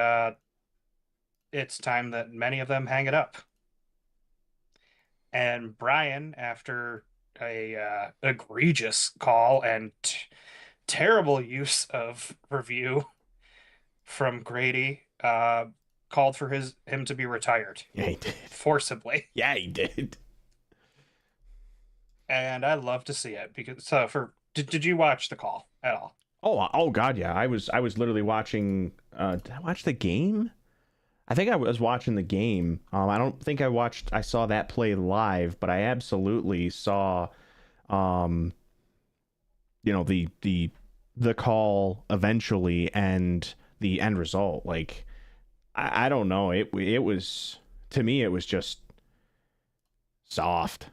it's time that many of them hang it up. And Brian, after a egregious call and terrible use of review from Grady, called for him to be retired. Yeah, he did. Forcibly. Yeah, he did. And I love to see it because did you watch the call at all? Oh God, yeah. I was literally watching. Did I watch the game? I think I was watching the game. I don't think I saw that play live, but I absolutely saw, the call eventually and the end result. Like, I don't know. It was, to me, it was just soft.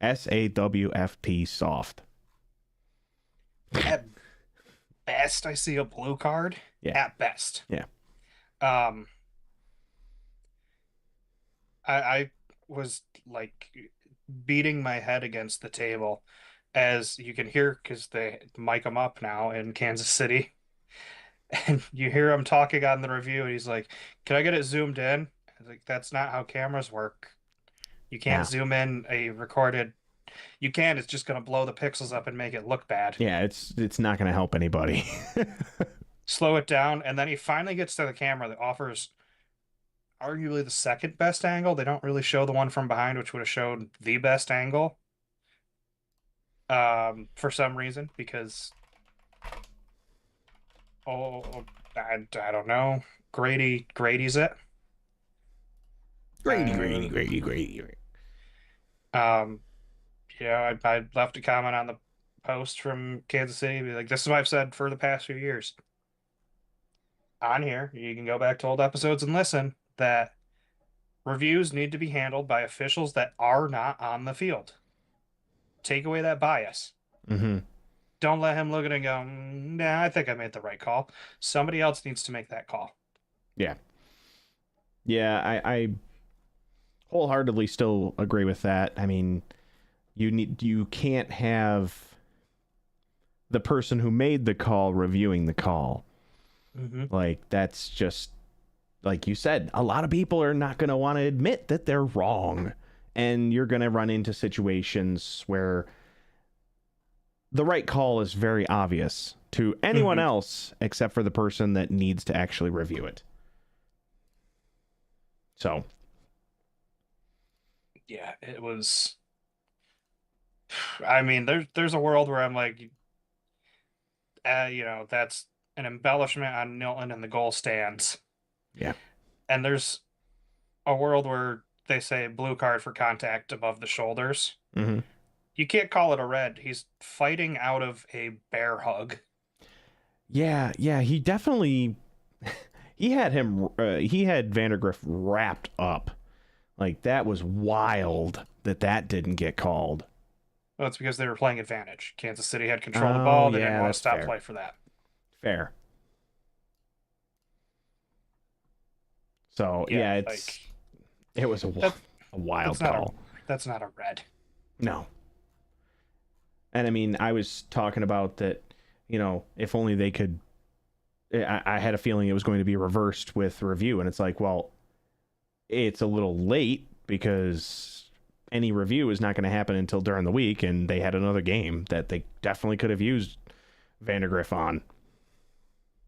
SAWFT soft. At best, I see a blue card. Yeah. At best. Yeah. I was like beating my head against the table, as you can hear because they mic him up now in Kansas City, and you hear him talking on the review, and he's like, "Can I get it zoomed in?" I was like, "That's not how cameras work. You can't Yeah. zoom in a recorded. You can. It's just going to blow the pixels up and make it look bad. Yeah, it's not going to help anybody. Slow it down." And then he finally gets to the camera that offers arguably the second best angle. They don't really show the one from behind, which would have showed the best angle. For some reason, because I don't know. Grady's it. Grady. I left a comment on the post from Kansas City. Be like, this is what I've said for the past few years. On here, you can go back to old episodes and listen that reviews need to be handled by officials that are not on the field. Take away that bias. Mm-hmm. Don't let him look at it and go, nah, I think I made the right call. Somebody else needs to make that call. Yeah. Yeah, I wholeheartedly still agree with that. I mean, you can't have the person who made the call reviewing the call. Mm-hmm. Like, that's just, like you said, a lot of people are not going to want to admit that they're wrong. And you're going to run into situations where the right call is very obvious to anyone else except for the person that needs to actually review it. So. Yeah, it was. I mean, there's a world where I'm like, that's an embellishment on Nilton and the goal stands. Yeah. And there's a world where they say blue card for contact above the shoulders. Mm-hmm. You can't call it a red. He's fighting out of a bear hug. Yeah, he definitely he had Vandergriff wrapped up. Like, that was wild that didn't get called. Well, it's because they were playing advantage. Kansas City had control of the ball. They didn't want to stop play for that. Fair. So, yeah, it was a wild call. That's not a red. No. And I mean, I was talking about that, if only they could. I had a feeling it was going to be reversed with review, and it's like, well, it's a little late because any review is not going to happen until during the week, and they had another game that they definitely could have used Vandergriff on.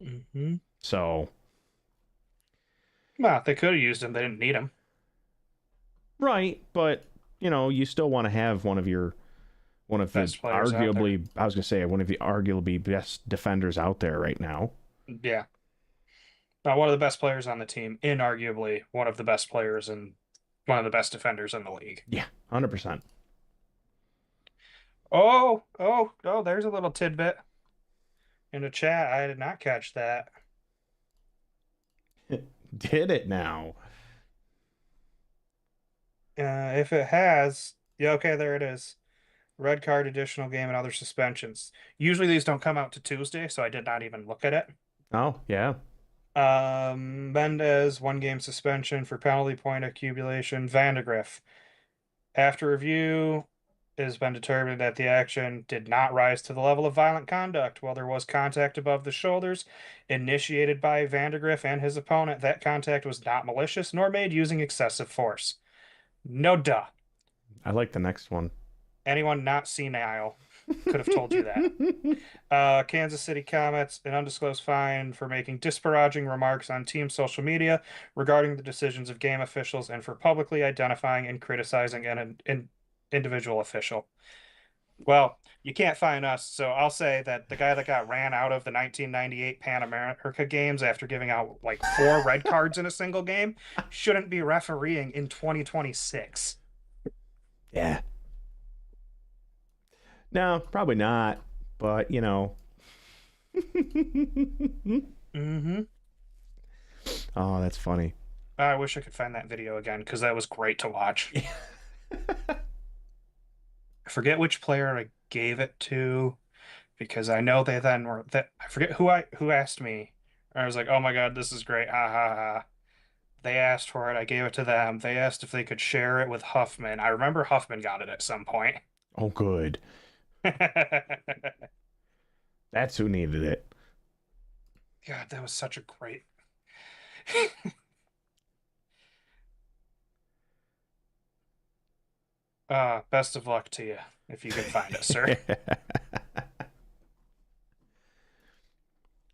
Mm-hmm. So, Well, they could have used him. They didn't need him. right, but you still want to have one of the Best players out there. arguably, I was going to say, one of the arguably best defenders out there right now. Yeah. One of the best players on the team, inarguably one of the best players and one of the best defenders in the league. Yeah, 100%. Oh, there's a little tidbit in the chat. I did not catch that. Did it now? If it has, yeah, okay, there it is. Red card, additional game, and other suspensions. Usually these don't come out to Tuesday, so I did not even look at it. Oh, yeah. Mendez, 1 game suspension for penalty point accumulation. Vandegrift, after review, it has been determined that the action did not rise to the level of violent conduct. While there was contact above the shoulders initiated by Vandegrift and his opponent, that contact was not malicious nor made using excessive force. No duh. I like the next one. Anyone not senile could have told you that. Kansas City Comets, an undisclosed fine for making disparaging remarks on team social media regarding the decisions of game officials and for publicly identifying and criticizing an individual official. Well, you can't fine us, so I'll say that the guy that got ran out of the 1998 Pan America games after giving out like 4 red cards in a single game shouldn't be refereeing in 2026. Yeah. No, probably not. But, Mm-hmm. Oh, that's funny. I wish I could find that video again because that was great to watch. I forget which player I gave it to because I know they then were that I forget who asked me. I was like, "Oh my God, this is great!" Ha ha ha. They asked for it. I gave it to them. They asked if they could share it with Huffman. I remember Huffman got it at some point. Oh, good. That's who needed it. God, that was such a great. Best of luck to you if you can find it, sir.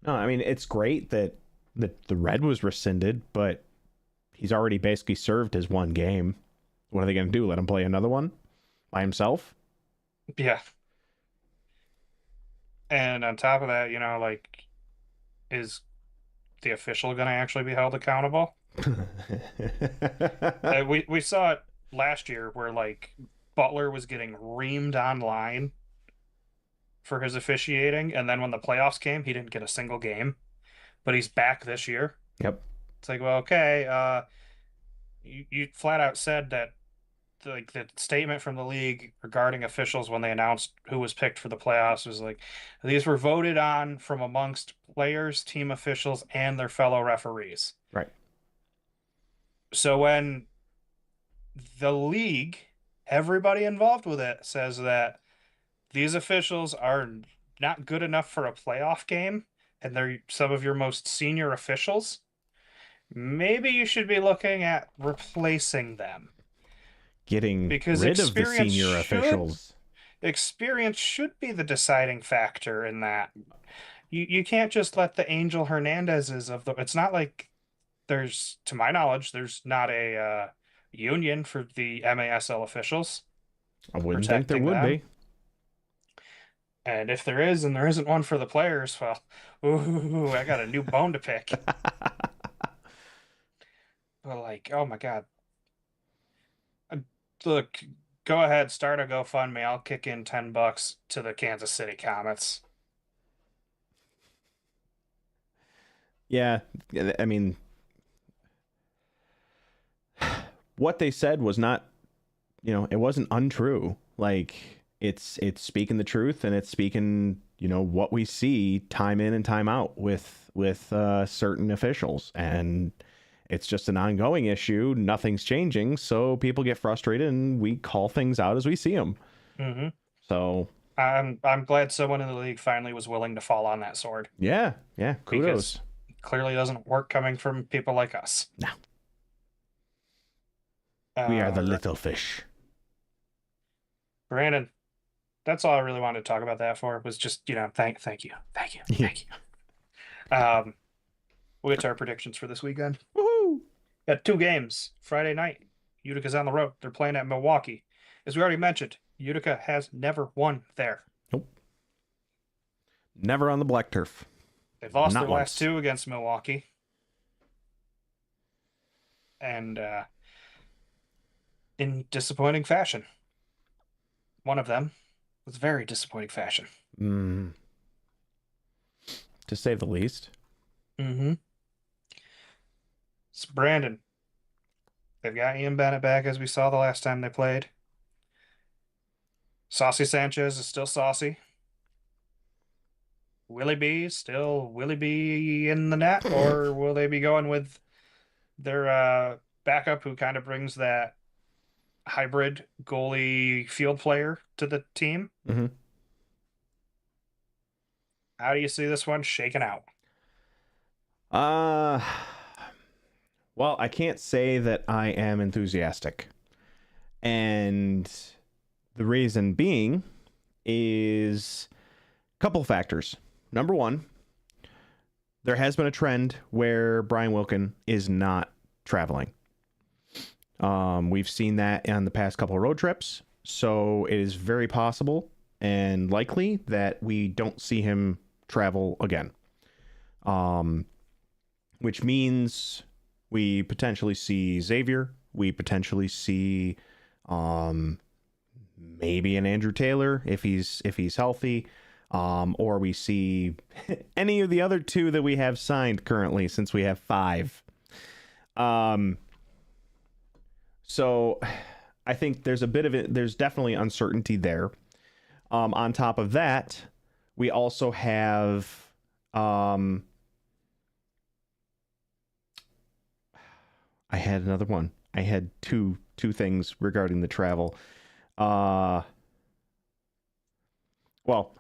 No, I mean, it's great that the red was rescinded, but he's already basically served his 1 game. What are they going to do? Let him play another one by himself? Yeah. And on top of that, is the official going to actually be held accountable? We saw it last year where Butler was getting reamed online for his officiating, and then when the playoffs came, he didn't get a single game, but he's back this year. Yep. It's like, well, okay, you flat out said that the statement from the league regarding officials when they announced who was picked for the playoffs was like these were voted on from amongst players, team officials, and their fellow referees. Right. So when the league, everybody involved with it, says that these officials are not good enough for a playoff game and they're some of your most senior officials, maybe you should be looking at replacing them. Getting because rid of the senior officials. Experience should be the deciding factor in that. You can't just let the Angel Hernandezes of the. It's not like there's, to my knowledge, there's not a union for the MASL officials. I wouldn't think there would be. And if there is, and there isn't one for the players, well, ooh, I got a new bone to pick. But oh my God. Look, go ahead, start a GoFundMe. I'll kick in $10 to the Kansas City Comets. Yeah, I mean, what they said was not, it wasn't untrue. It's speaking the truth, and it's speaking, what we see time in and time out with certain officials, and It's just an ongoing issue. Nothing's changing. So people get frustrated and we call things out as we see them. Mm-hmm. So I'm glad someone in the league finally was willing to fall on that sword. yeah, kudos. Because it clearly doesn't work coming from people like us. No. We are the little fish. Brandon, that's all I really wanted to talk about that for, was just, thank you. We'll get to our predictions for this weekend. Woohoo! Got 2 games. Friday night, Utica's on the road. They're playing at Milwaukee. As we already mentioned, Utica has never won there. Nope. Never on the black turf. They've lost Not their once. last 2 against Milwaukee. And in disappointing fashion. One of them was very disappointing fashion. To say the least. Mm-hmm. It's Brandon. They've got Ian Bennett back, as we saw the last time they played. Saucy Sanchez is still saucy. Willie B still Willie B in the net, or will they be going with their backup, who kind of brings that hybrid goalie field player to the team? Mm-hmm. How do you see this one shaking out? Well, I can't say that I am enthusiastic. And the reason being is a couple factors. Number one, there has been a trend where Brian Wilkin is not traveling. We've seen that on the past couple of road trips. So it is very possible and likely that we don't see him travel again. Which means we potentially see Xavier. We potentially see maybe an Andrew Taylor if he's healthy. Or we see any of the other 2 that we have signed currently, since we have 5. So I think there's a bit of it. There's definitely uncertainty there. On top of that, we also have I had another one. I had two things regarding the travel. Well,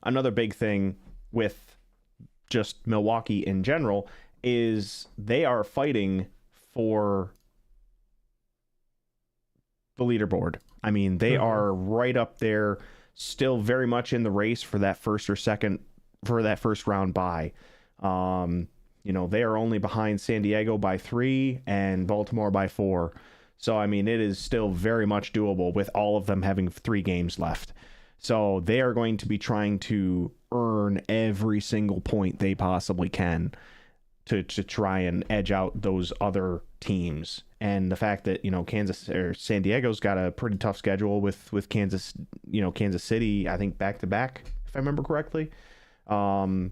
another big thing with just Milwaukee in general is they are fighting for the leaderboard. I mean, they are right up there, still very much in the race for that first round bye. They are only behind San Diego by 3 and Baltimore by 4. So, I mean, it is still very much doable with all of them having 3 games left. So they are going to be trying to earn every single point they possibly can to try and edge out those other teams. And the fact that, Kansas or San Diego's got a pretty tough schedule with Kansas City, I think back to back, if I remember correctly, for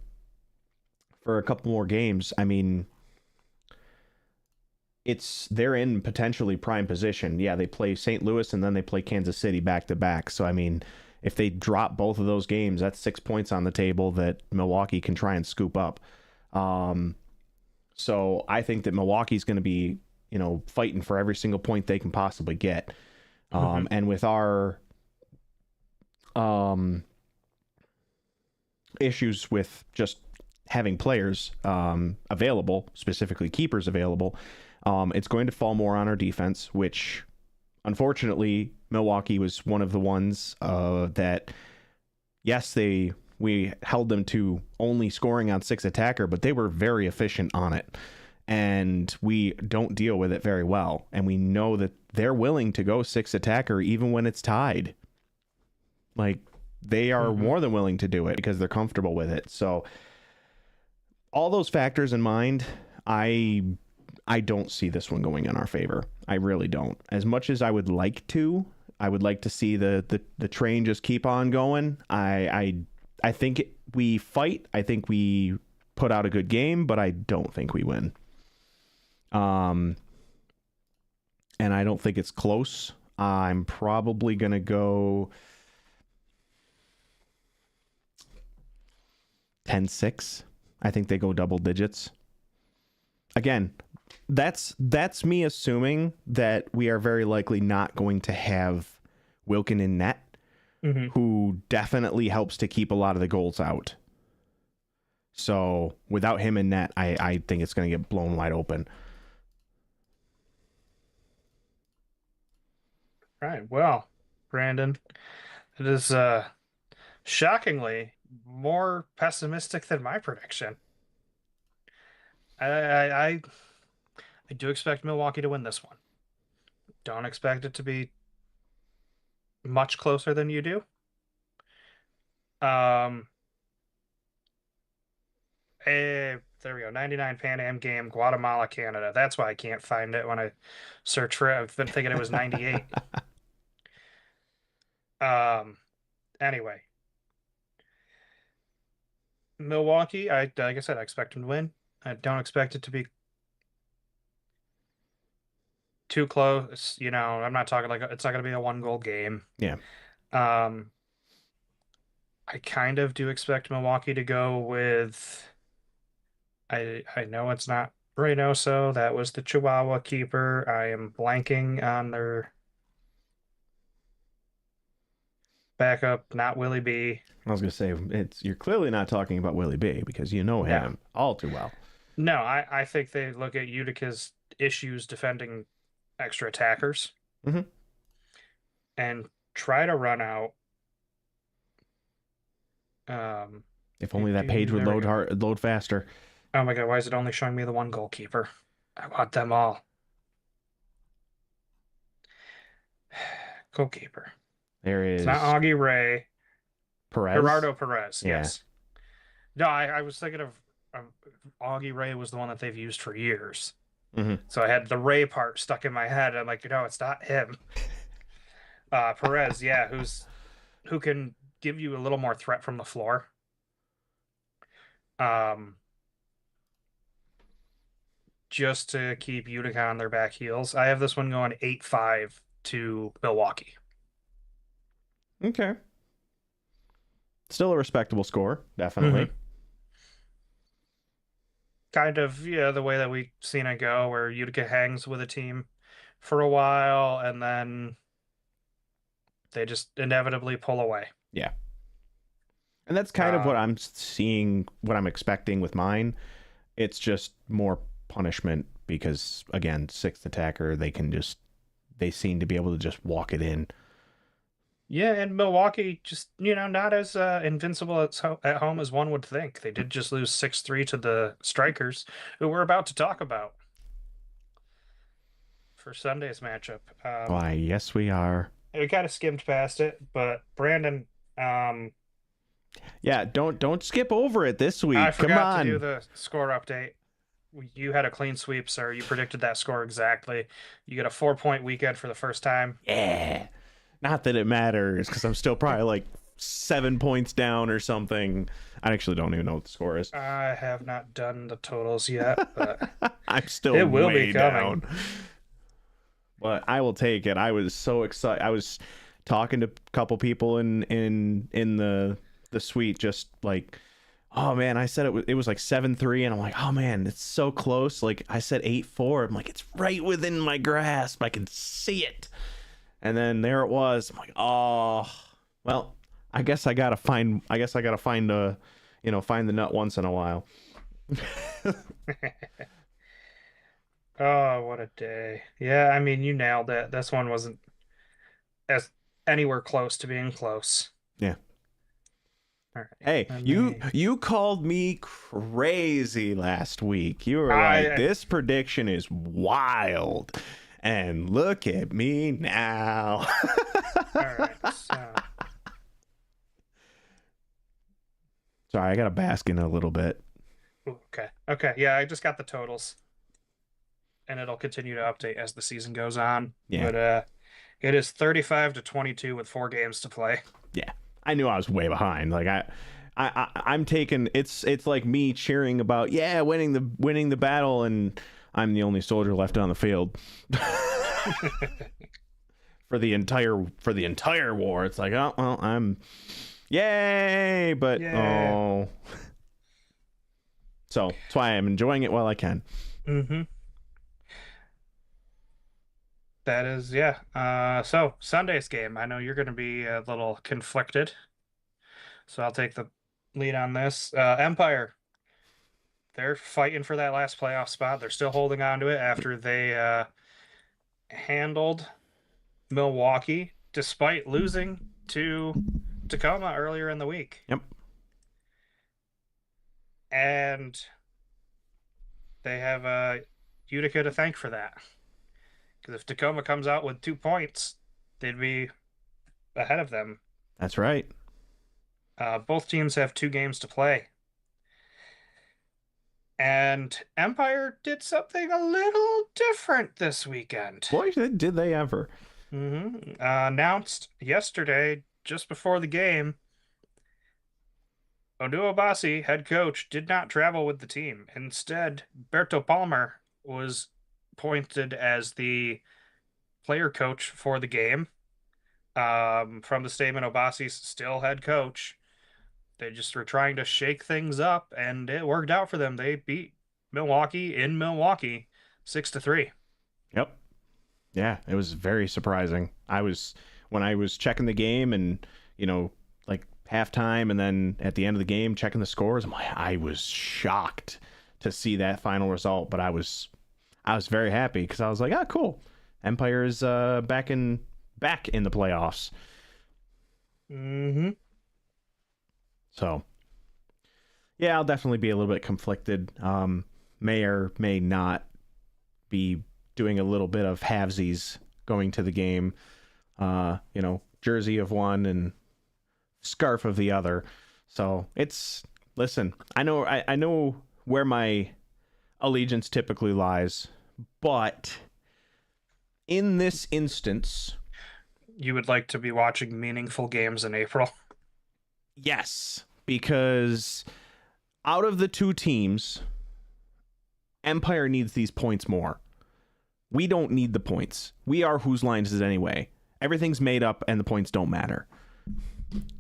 a couple more games. I mean, they're in potentially prime position. Yeah, they play St. Louis and then they play Kansas City back to back. So, I mean, if they drop both of those games, that's 6 points on the table that Milwaukee can try and scoop up. So I think that Milwaukee's going to be, fighting for every single point they can possibly get. And with our issues with just having players available, specifically keepers available, it's going to fall more on our defense, which unfortunately Milwaukee was one of the ones that, yes, we held them to only scoring on 6 attacker, but they were very efficient on it. And we don't deal with it very well. And we know that they're willing to go 6 attacker even when it's tied. Like, they are more than willing to do it because they're comfortable with it. So all those factors in mind, I don't see this one going in our favor. I really don't. As much as I would like to see the train just keep on going. I think we fight. I think we put out a good game, but I don't think we win. And I don't think it's close. I'm probably going to go 10-6. I think they go double digits. Again, that's me assuming that we are very likely not going to have Wilkin in net, who definitely helps to keep a lot of the goals out. So without him in net, I think it's going to get blown wide open. Right. Well, Brandon, it is shockingly more pessimistic than my prediction. I do expect Milwaukee to win this one. Don't expect it to be much closer than you do. There we go. 99 Pan Am game, Guatemala, Canada. That's why I can't find it when I search for it. I've been thinking it was 98. Anyway. Milwaukee, like I said, I expect them to win. I don't expect it to be too close. I'm not talking like it's not going to be a 1-goal game. Yeah. I kind of do expect Milwaukee to go with. I know it's not Reynoso. That was the Chihuahua keeper. I am blanking on their backup, not Willie B. I was gonna say you're clearly not talking about Willie B because you know him all too well. No, I think they look at Utica's issues defending extra attackers and try to run out. If only that page would load faster. Oh my God, why is it only showing me the one goalkeeper? I want them all. Goalkeeper. There is. It's not Augie Ray. Perez? Gerardo Perez, Yeah. yes. No, I was thinking of Augie Ray was the one that they've used for years. So I had the Ray part stuck in my head. I'm like, no, it's not him. Perez, yeah, who can give you a little more threat from the floor. Just to keep Utica on their back heels. I have this one going 8-5 to Milwaukee. Okay. Still a respectable score, definitely. Kind of, the way that we've seen it go, where Utica hangs with a team for a while, and then they just inevitably pull away. Yeah. And that's kind of what I'm seeing, what I'm expecting with mine. It's just more punishment because, again, sixth attacker, they seem to be able to just walk it in. Yeah, and Milwaukee just, not as invincible at home as one would think. They did just lose 6-3 to the Strykers, who we're about to talk about for Sunday's matchup. Why, yes, we are. We kind of skimmed past it, but Brandon... yeah, don't skip over it this week. I forgot to do the score update. You had a clean sweep, sir. You predicted that score exactly. You get a 4-point weekend for the first time. Yeah. Not that it matters, because I'm still probably like 7 points down or something. I actually don't even know what the score is. I have not done the totals yet, but I'm still it will way be coming. down. But I will take it. I was so excited. I was talking to a couple people in the suite, just like, oh man, I said it was like 7-3, and I'm like, oh man, it's so close. Like I said 8-4. I'm like, it's right within my grasp. I can see it. And then there it was. I'm like, oh, well, I guess I gotta find find the nut once in a while. Oh, what a day. Yeah, I mean, you nailed it. This one wasn't as anywhere close to being close. Yeah. All right. Hey, you called me crazy last week. You were like, this prediction is wild. And look at me now. All right, so. Sorry, I got to bask in a little bit. Ooh, okay. Yeah, I just got the totals. And it'll continue to update as the season goes on. Yeah. But it is 35-22 with 4 games to play. Yeah. I knew I was way behind. Like I'm taking it's like me cheering about winning the battle, and I'm the only soldier left on the field. for the entire war. It's like, oh well, I'm yay, but oh. So that's why I'm enjoying it while I can. That is, yeah. So Sunday's game. I know you're going to be a little conflicted, so I'll take the lead on this. Empire, they're fighting for that last playoff spot. They're still holding on to it after they handled Milwaukee despite losing to Tacoma earlier in the week. Yep. And they have Utica to thank for that. Because if Tacoma comes out with 2 points, they'd be ahead of them. That's right. Both teams have 2 games to play. And Empire did something a little different this weekend. Boy, did they ever. Announced yesterday, just before the game, Oduobasi, head coach, did not travel with the team. Instead, Berto Palmer was appointed as the player coach for the game. From the statement, Obasi's still head coach. They just were trying to shake things up, and it worked out for them. They beat Milwaukee in Milwaukee 6-3. Yep. Yeah, it was very surprising. When I was checking the game and, like halftime and then at the end of the game checking the scores, I was shocked to see that final result, but I was very happy because I was like, "Ah, cool. Empire is back in the playoffs." Mm-hmm. So, yeah, I'll definitely be a little bit conflicted. May or may not be doing a little bit of halvesies going to the game. Jersey of one and scarf of the other. So listen, I know where my allegiance typically lies, but in this instance, You would like to be watching meaningful games in April. yes, because out of the two teams, Empire needs these points more. We don't need the points. We are whose lines is it anyway. Everything's made up and the points don't matter.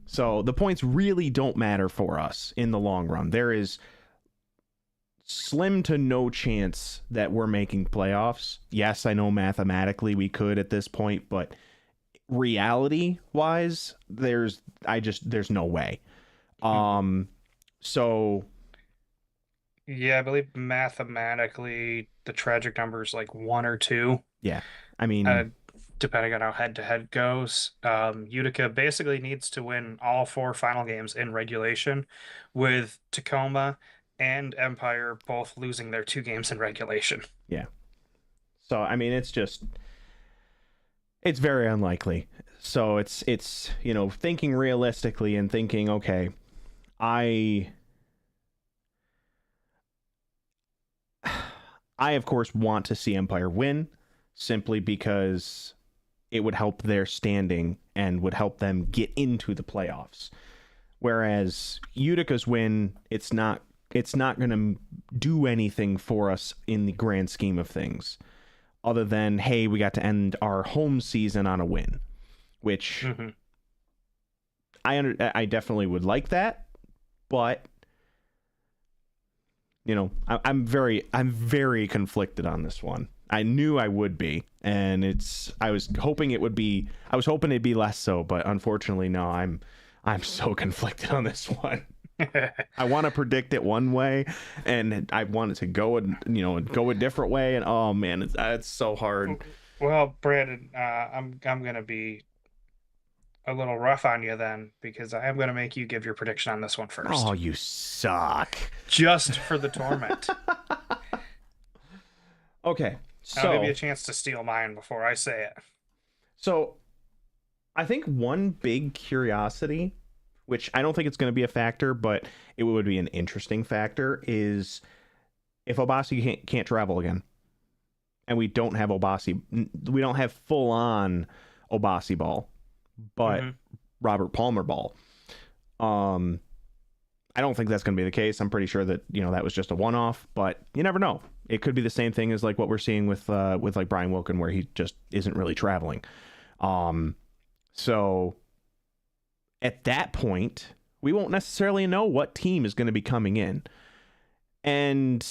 So the points really don't matter for us in the long run. There is slim to no chance that we're making playoffs. Yes, I know mathematically we could at this point, but reality wise, there's no way. So Yeah, I believe mathematically the tragic number is like 1 or 2. yeah, I mean, Depending on how head-to-head goes. Utica basically needs to win all 4 final games in regulation, with Tacoma and Empire both losing their 2 games in regulation. yeah. So I mean, it's very unlikely. So it's thinking realistically and thinking, okay, I of course want to see Empire win simply because it would help their standing and would help them get into the playoffs. Whereas Utica's win, it's not going to do anything for us in the grand scheme of things, other than, hey, we got to end our home season on a win, which I definitely would like that, but I'm very conflicted on this one. I knew I would be, and I was hoping it'd be less so, but unfortunately, no, I'm so conflicted on this one. I want to predict it one way, and I want it to go a different way, and oh man, it's so hard. Well, Brandon, I'm gonna be a little rough on you then, because I am gonna make you give your prediction on this one first. Oh, you suck. Just for the torment. Okay, I'll give you a chance to steal mine before I say it. So, I think one big curiosity, which I don't think it's going to be a factor, but it would be an interesting factor, is if Obasi can't travel again, and we don't have full-on Obasi ball, but Robert Palmer ball. I don't think that's going to be the case. I'm pretty sure that that was just a one-off, but you never know. It could be the same thing as like what we're seeing with like Brian Wilkin, where he just isn't really traveling. So at that point, we won't necessarily know what team is going to be coming in. And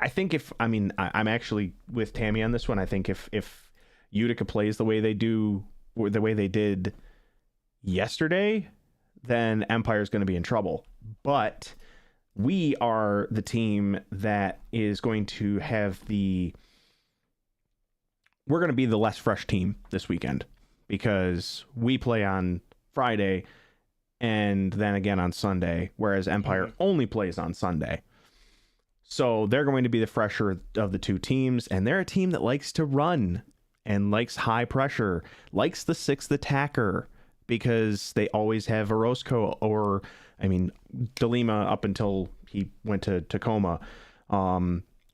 I think I'm actually with Tammy on this one. I think if Utica plays the way they do, or the way they did yesterday, then Empire's going to be in trouble. But we are the team that is going to have we're going to be the less fresh team this weekend because we play on Friday and then again on Sunday, whereas Empire only plays on Sunday. So they're going to be the fresher of the two teams, and they're a team that likes to run and likes high pressure, likes the sixth attacker, because they always have Orozco Delima up until he went to Tacoma.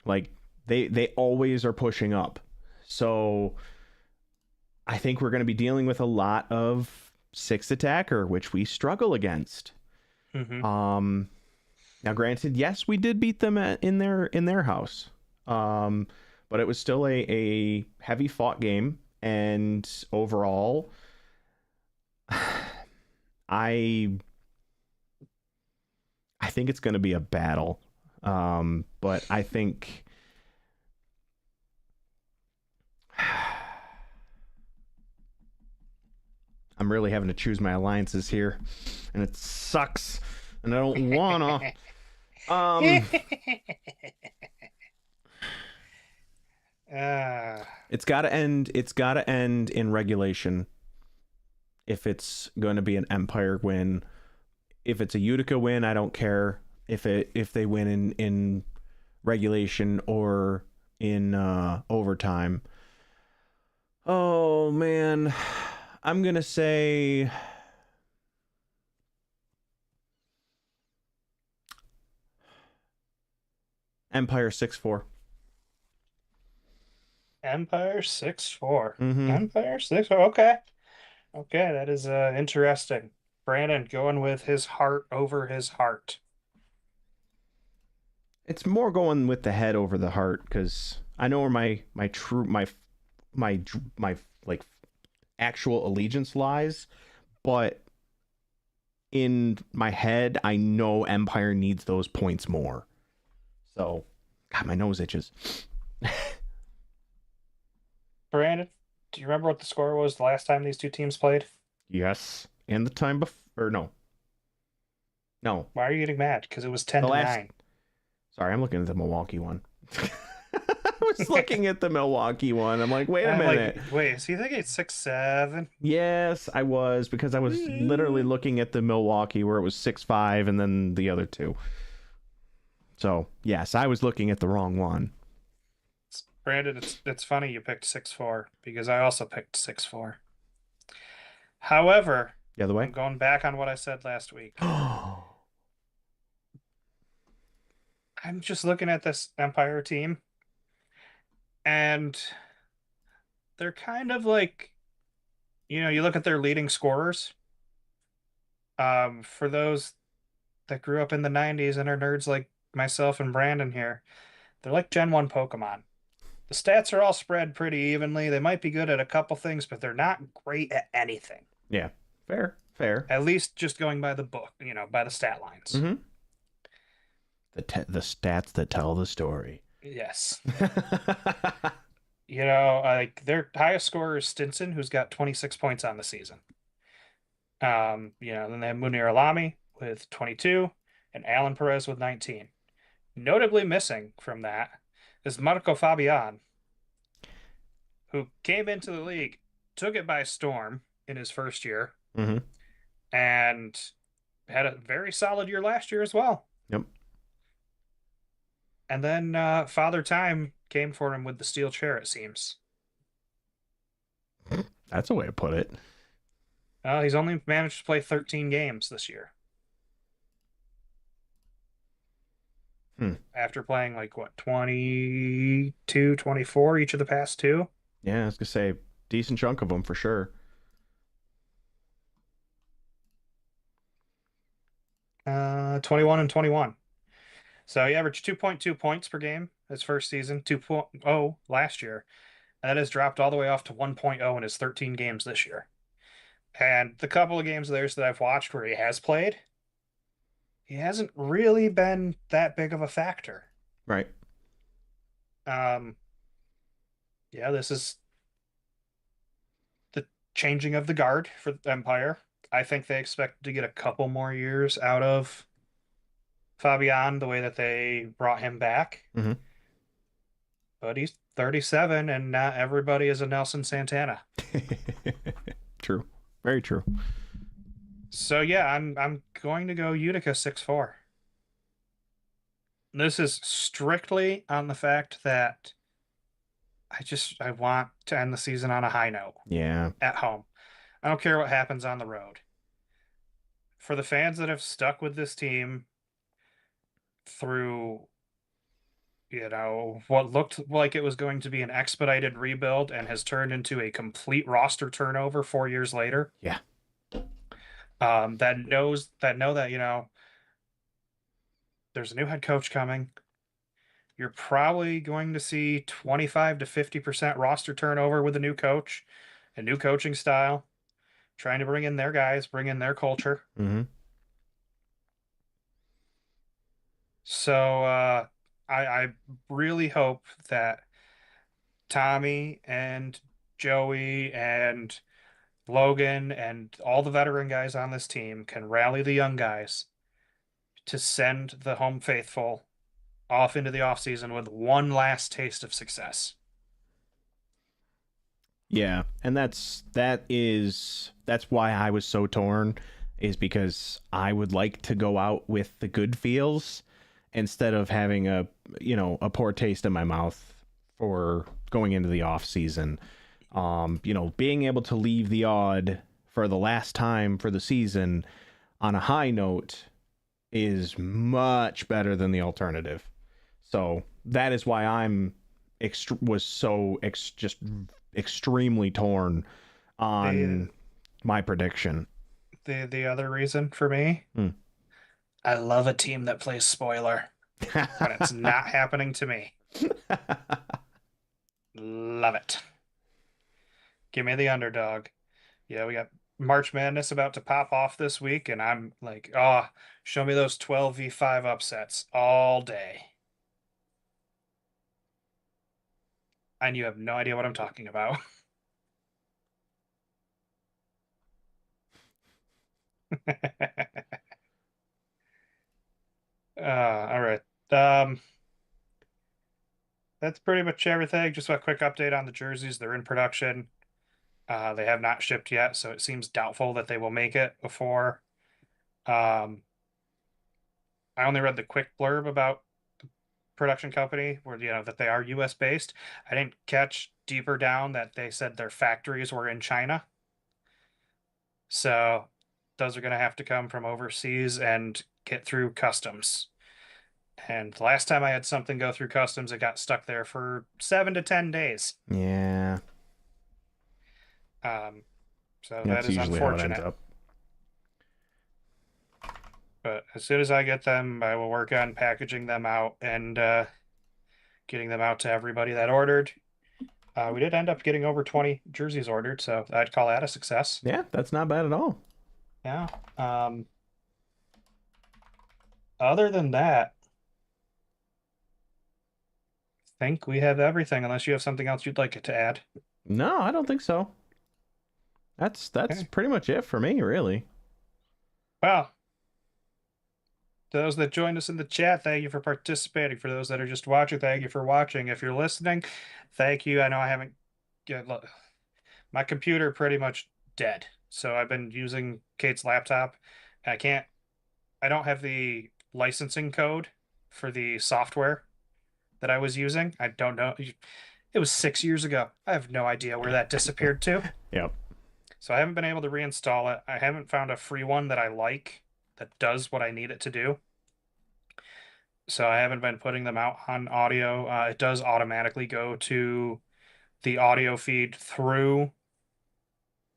Like they always are pushing up. So I think we're going to be dealing with a lot of sixth attacker, which we struggle against. Now, granted, yes, we did beat them in their house, but it was still a heavy fought game, and overall, I think it's going to be a battle, but I think I'm really having to choose my alliances here, and it sucks, and I don't wanna. It's gotta end. It's gotta end in regulation. If it's going to be an Empire win, if it's a Utica win, I don't care if they win in regulation or in overtime. Oh man, I'm gonna say Empire 6-4. Empire 6-4. Mm-hmm. Empire 6-4. Okay. Okay, that is interesting. Brandon going with his heart over his heart. It's more going with the head over the heart, because I know where my like actual allegiance lies, but in my head I know Empire needs those points more. So, God, my nose itches. Brandon, do you remember what the score was the last time these two teams played? Yes, and the time before, no. Why are you getting mad? Because it was 10 The to last 9. Sorry, I'm looking at the Milwaukee one. I was looking at the Milwaukee one. I'm like, wait a minute. Like, wait, is he thinking it's 6-7? Yes, I was, because I was literally looking at the Milwaukee where it was 6-5 and then the other two. So, yes, I was looking at the wrong one. Brandon, it's funny you picked 6-4 because I also picked 6-4. However, The other way? I'm going back on what I said last week. I'm just looking at this Empire team, and they're kind of like, you look at their leading scorers. For those that grew up in the 90s and are nerds like myself and Brandon here, they're like Gen 1 Pokemon. The stats are all spread pretty evenly. They might be good at a couple things, but they're not great at anything. Yeah, fair. At least just going by the book, by the stat lines. Mm-hmm. The stats that tell the story. Yes. Like their highest scorer is Stinson, who's got 26 points on the season. Then they have Munir Alami with 22 and Alan Perez with 19. Notably missing from that is Marco Fabian, who came into the league, took it by storm in his first year, and had a very solid year last year as well. Yep. And then Father Time came for him with the steel chair, it seems. That's a way to put it. He's only managed to play 13 games this year. After playing 22, 24 each of the past two. Yeah, I was going to say, decent chunk of them for sure. 21 and 21. So he averaged 2.2 points per game his first season, 2.0 last year. That has dropped all the way off to 1.0 in his 13 games this year. And the couple of games of theirs that I've watched where he has played, he hasn't really been that big of a factor. Right. Um, yeah, this is the changing of the guard for the Empire. I think they expect to get a couple more years out of Fabian the way that they brought him back. Hmm. But he's 37 and not everybody is a Nelson Santana. True. Very true. So yeah, I'm going to go Utica 6-4. This is strictly on the fact that I want to end the season on a high note Yeah. at home. I don't care what happens on the road. For the fans that have stuck with this team through, what looked like it was going to be an expedited rebuild and has turned into a complete roster turnover 4 years later, Yeah. that know that, there's a new head coach coming. You're probably going to see 25 to 50% roster turnover with a new coach, a new coaching style, trying to bring in their guys, bring in their culture. Hmm. So I really hope that Tommy and Joey and Logan and all the veteran guys on this team can rally the young guys to send the home faithful off into the offseason with one last taste of success. Yeah, and that's why I was so torn, is because I would like to go out with the good feels instead of having a poor taste in my mouth for going into the off season. Being able to leave the odd for the last time for the season on a high note is much better than the alternative. So that is why I'm was so just extremely torn The on my prediction. the other reason for me, Hmm. I love a team that plays spoiler when it's not happening to me. Love it. Give me the underdog. Yeah, we got March Madness about to pop off this week, and I'm like, oh, show me those 12v5 upsets all day. And you have no idea what I'm talking about. All right. Um, that's pretty much everything. Just a quick update on the jerseys. They're in production. They have not shipped yet, so it seems doubtful that they will make it before. Um, I only read the quick blurb about production company where that they are US based. I didn't catch deeper down that they said their factories were in China. So those are going to have to come from overseas and get through customs. And the last time I had something go through customs, it got stuck there for 7 to 10 days. Yeah, Um, so that that's is usually how it ends unfortunate. up. But as soon as I get them, I will work on packaging them out and getting them out to everybody that ordered. We did end up getting over 20 jerseys ordered, so I'd call that a success. Yeah, that's not bad at all. Yeah. Other than that, I think we have everything, unless you have something else you'd like to add. No, I don't think so. That's Okay. pretty much it for me, really. Well, to those that joined us in the chat, thank you for participating. For those that are just watching, thank you for watching. If you're listening, thank you. I know I haven't. Yeah, look, my computer pretty much dead, so I've been using Kate's laptop. I can't. I don't have the licensing code for the software that I was using. I don't know. It was 6 years ago. I have no idea where that disappeared to. Yep. So I haven't been able to reinstall it. I haven't found a free one that I like that does what I need it to do. So I haven't been putting them out on audio. It does automatically go to the audio feed through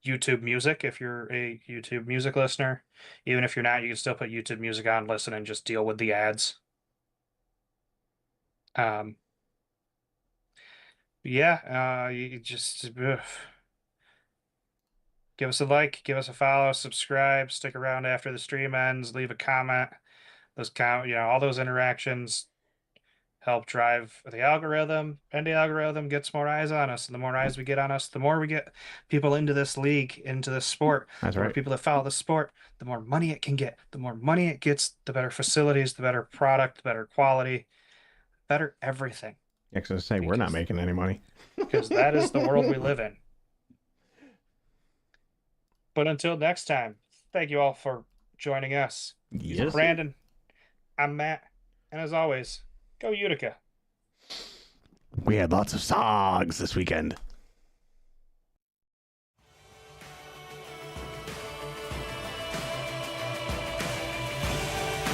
YouTube Music if you're a YouTube Music listener. Even if you're not, you can still put YouTube Music on, listen, and just deal with the ads. Um, yeah, you just give us a like, give us a follow, subscribe, stick around after the stream ends, leave a comment. All those interactions help drive the algorithm, and the algorithm gets more eyes on us. And the more eyes we get on us, the more we get people into this league, into this sport. That's the more right. people that follow the sport, the more money it can get. The more money it gets, the better facilities, the better product, the better quality, better everything. Yeah, 'cause I say we're not making any money. Because that is the world we live in. But until next time, thank you all for joining us. Yes. Brandon, I'm Matt, and as always, go Utica. We had lots of songs this weekend.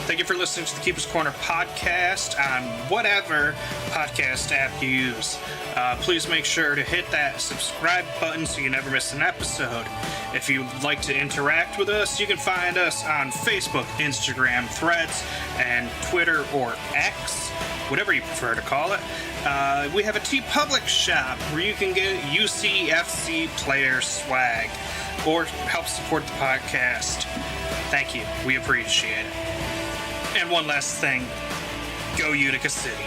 Thank you for listening to the Keeper's Corner podcast on whatever podcast app you use. Please make sure to hit that subscribe button so you never miss an episode. If you'd like to interact with us, you can find us on Facebook, Instagram, Threads, and Twitter or X, whatever you prefer to call it. We have a TeePublic shop where you can get UCFC player swag or help support the podcast. Thank you. We appreciate it. And one last thing, go Utica City.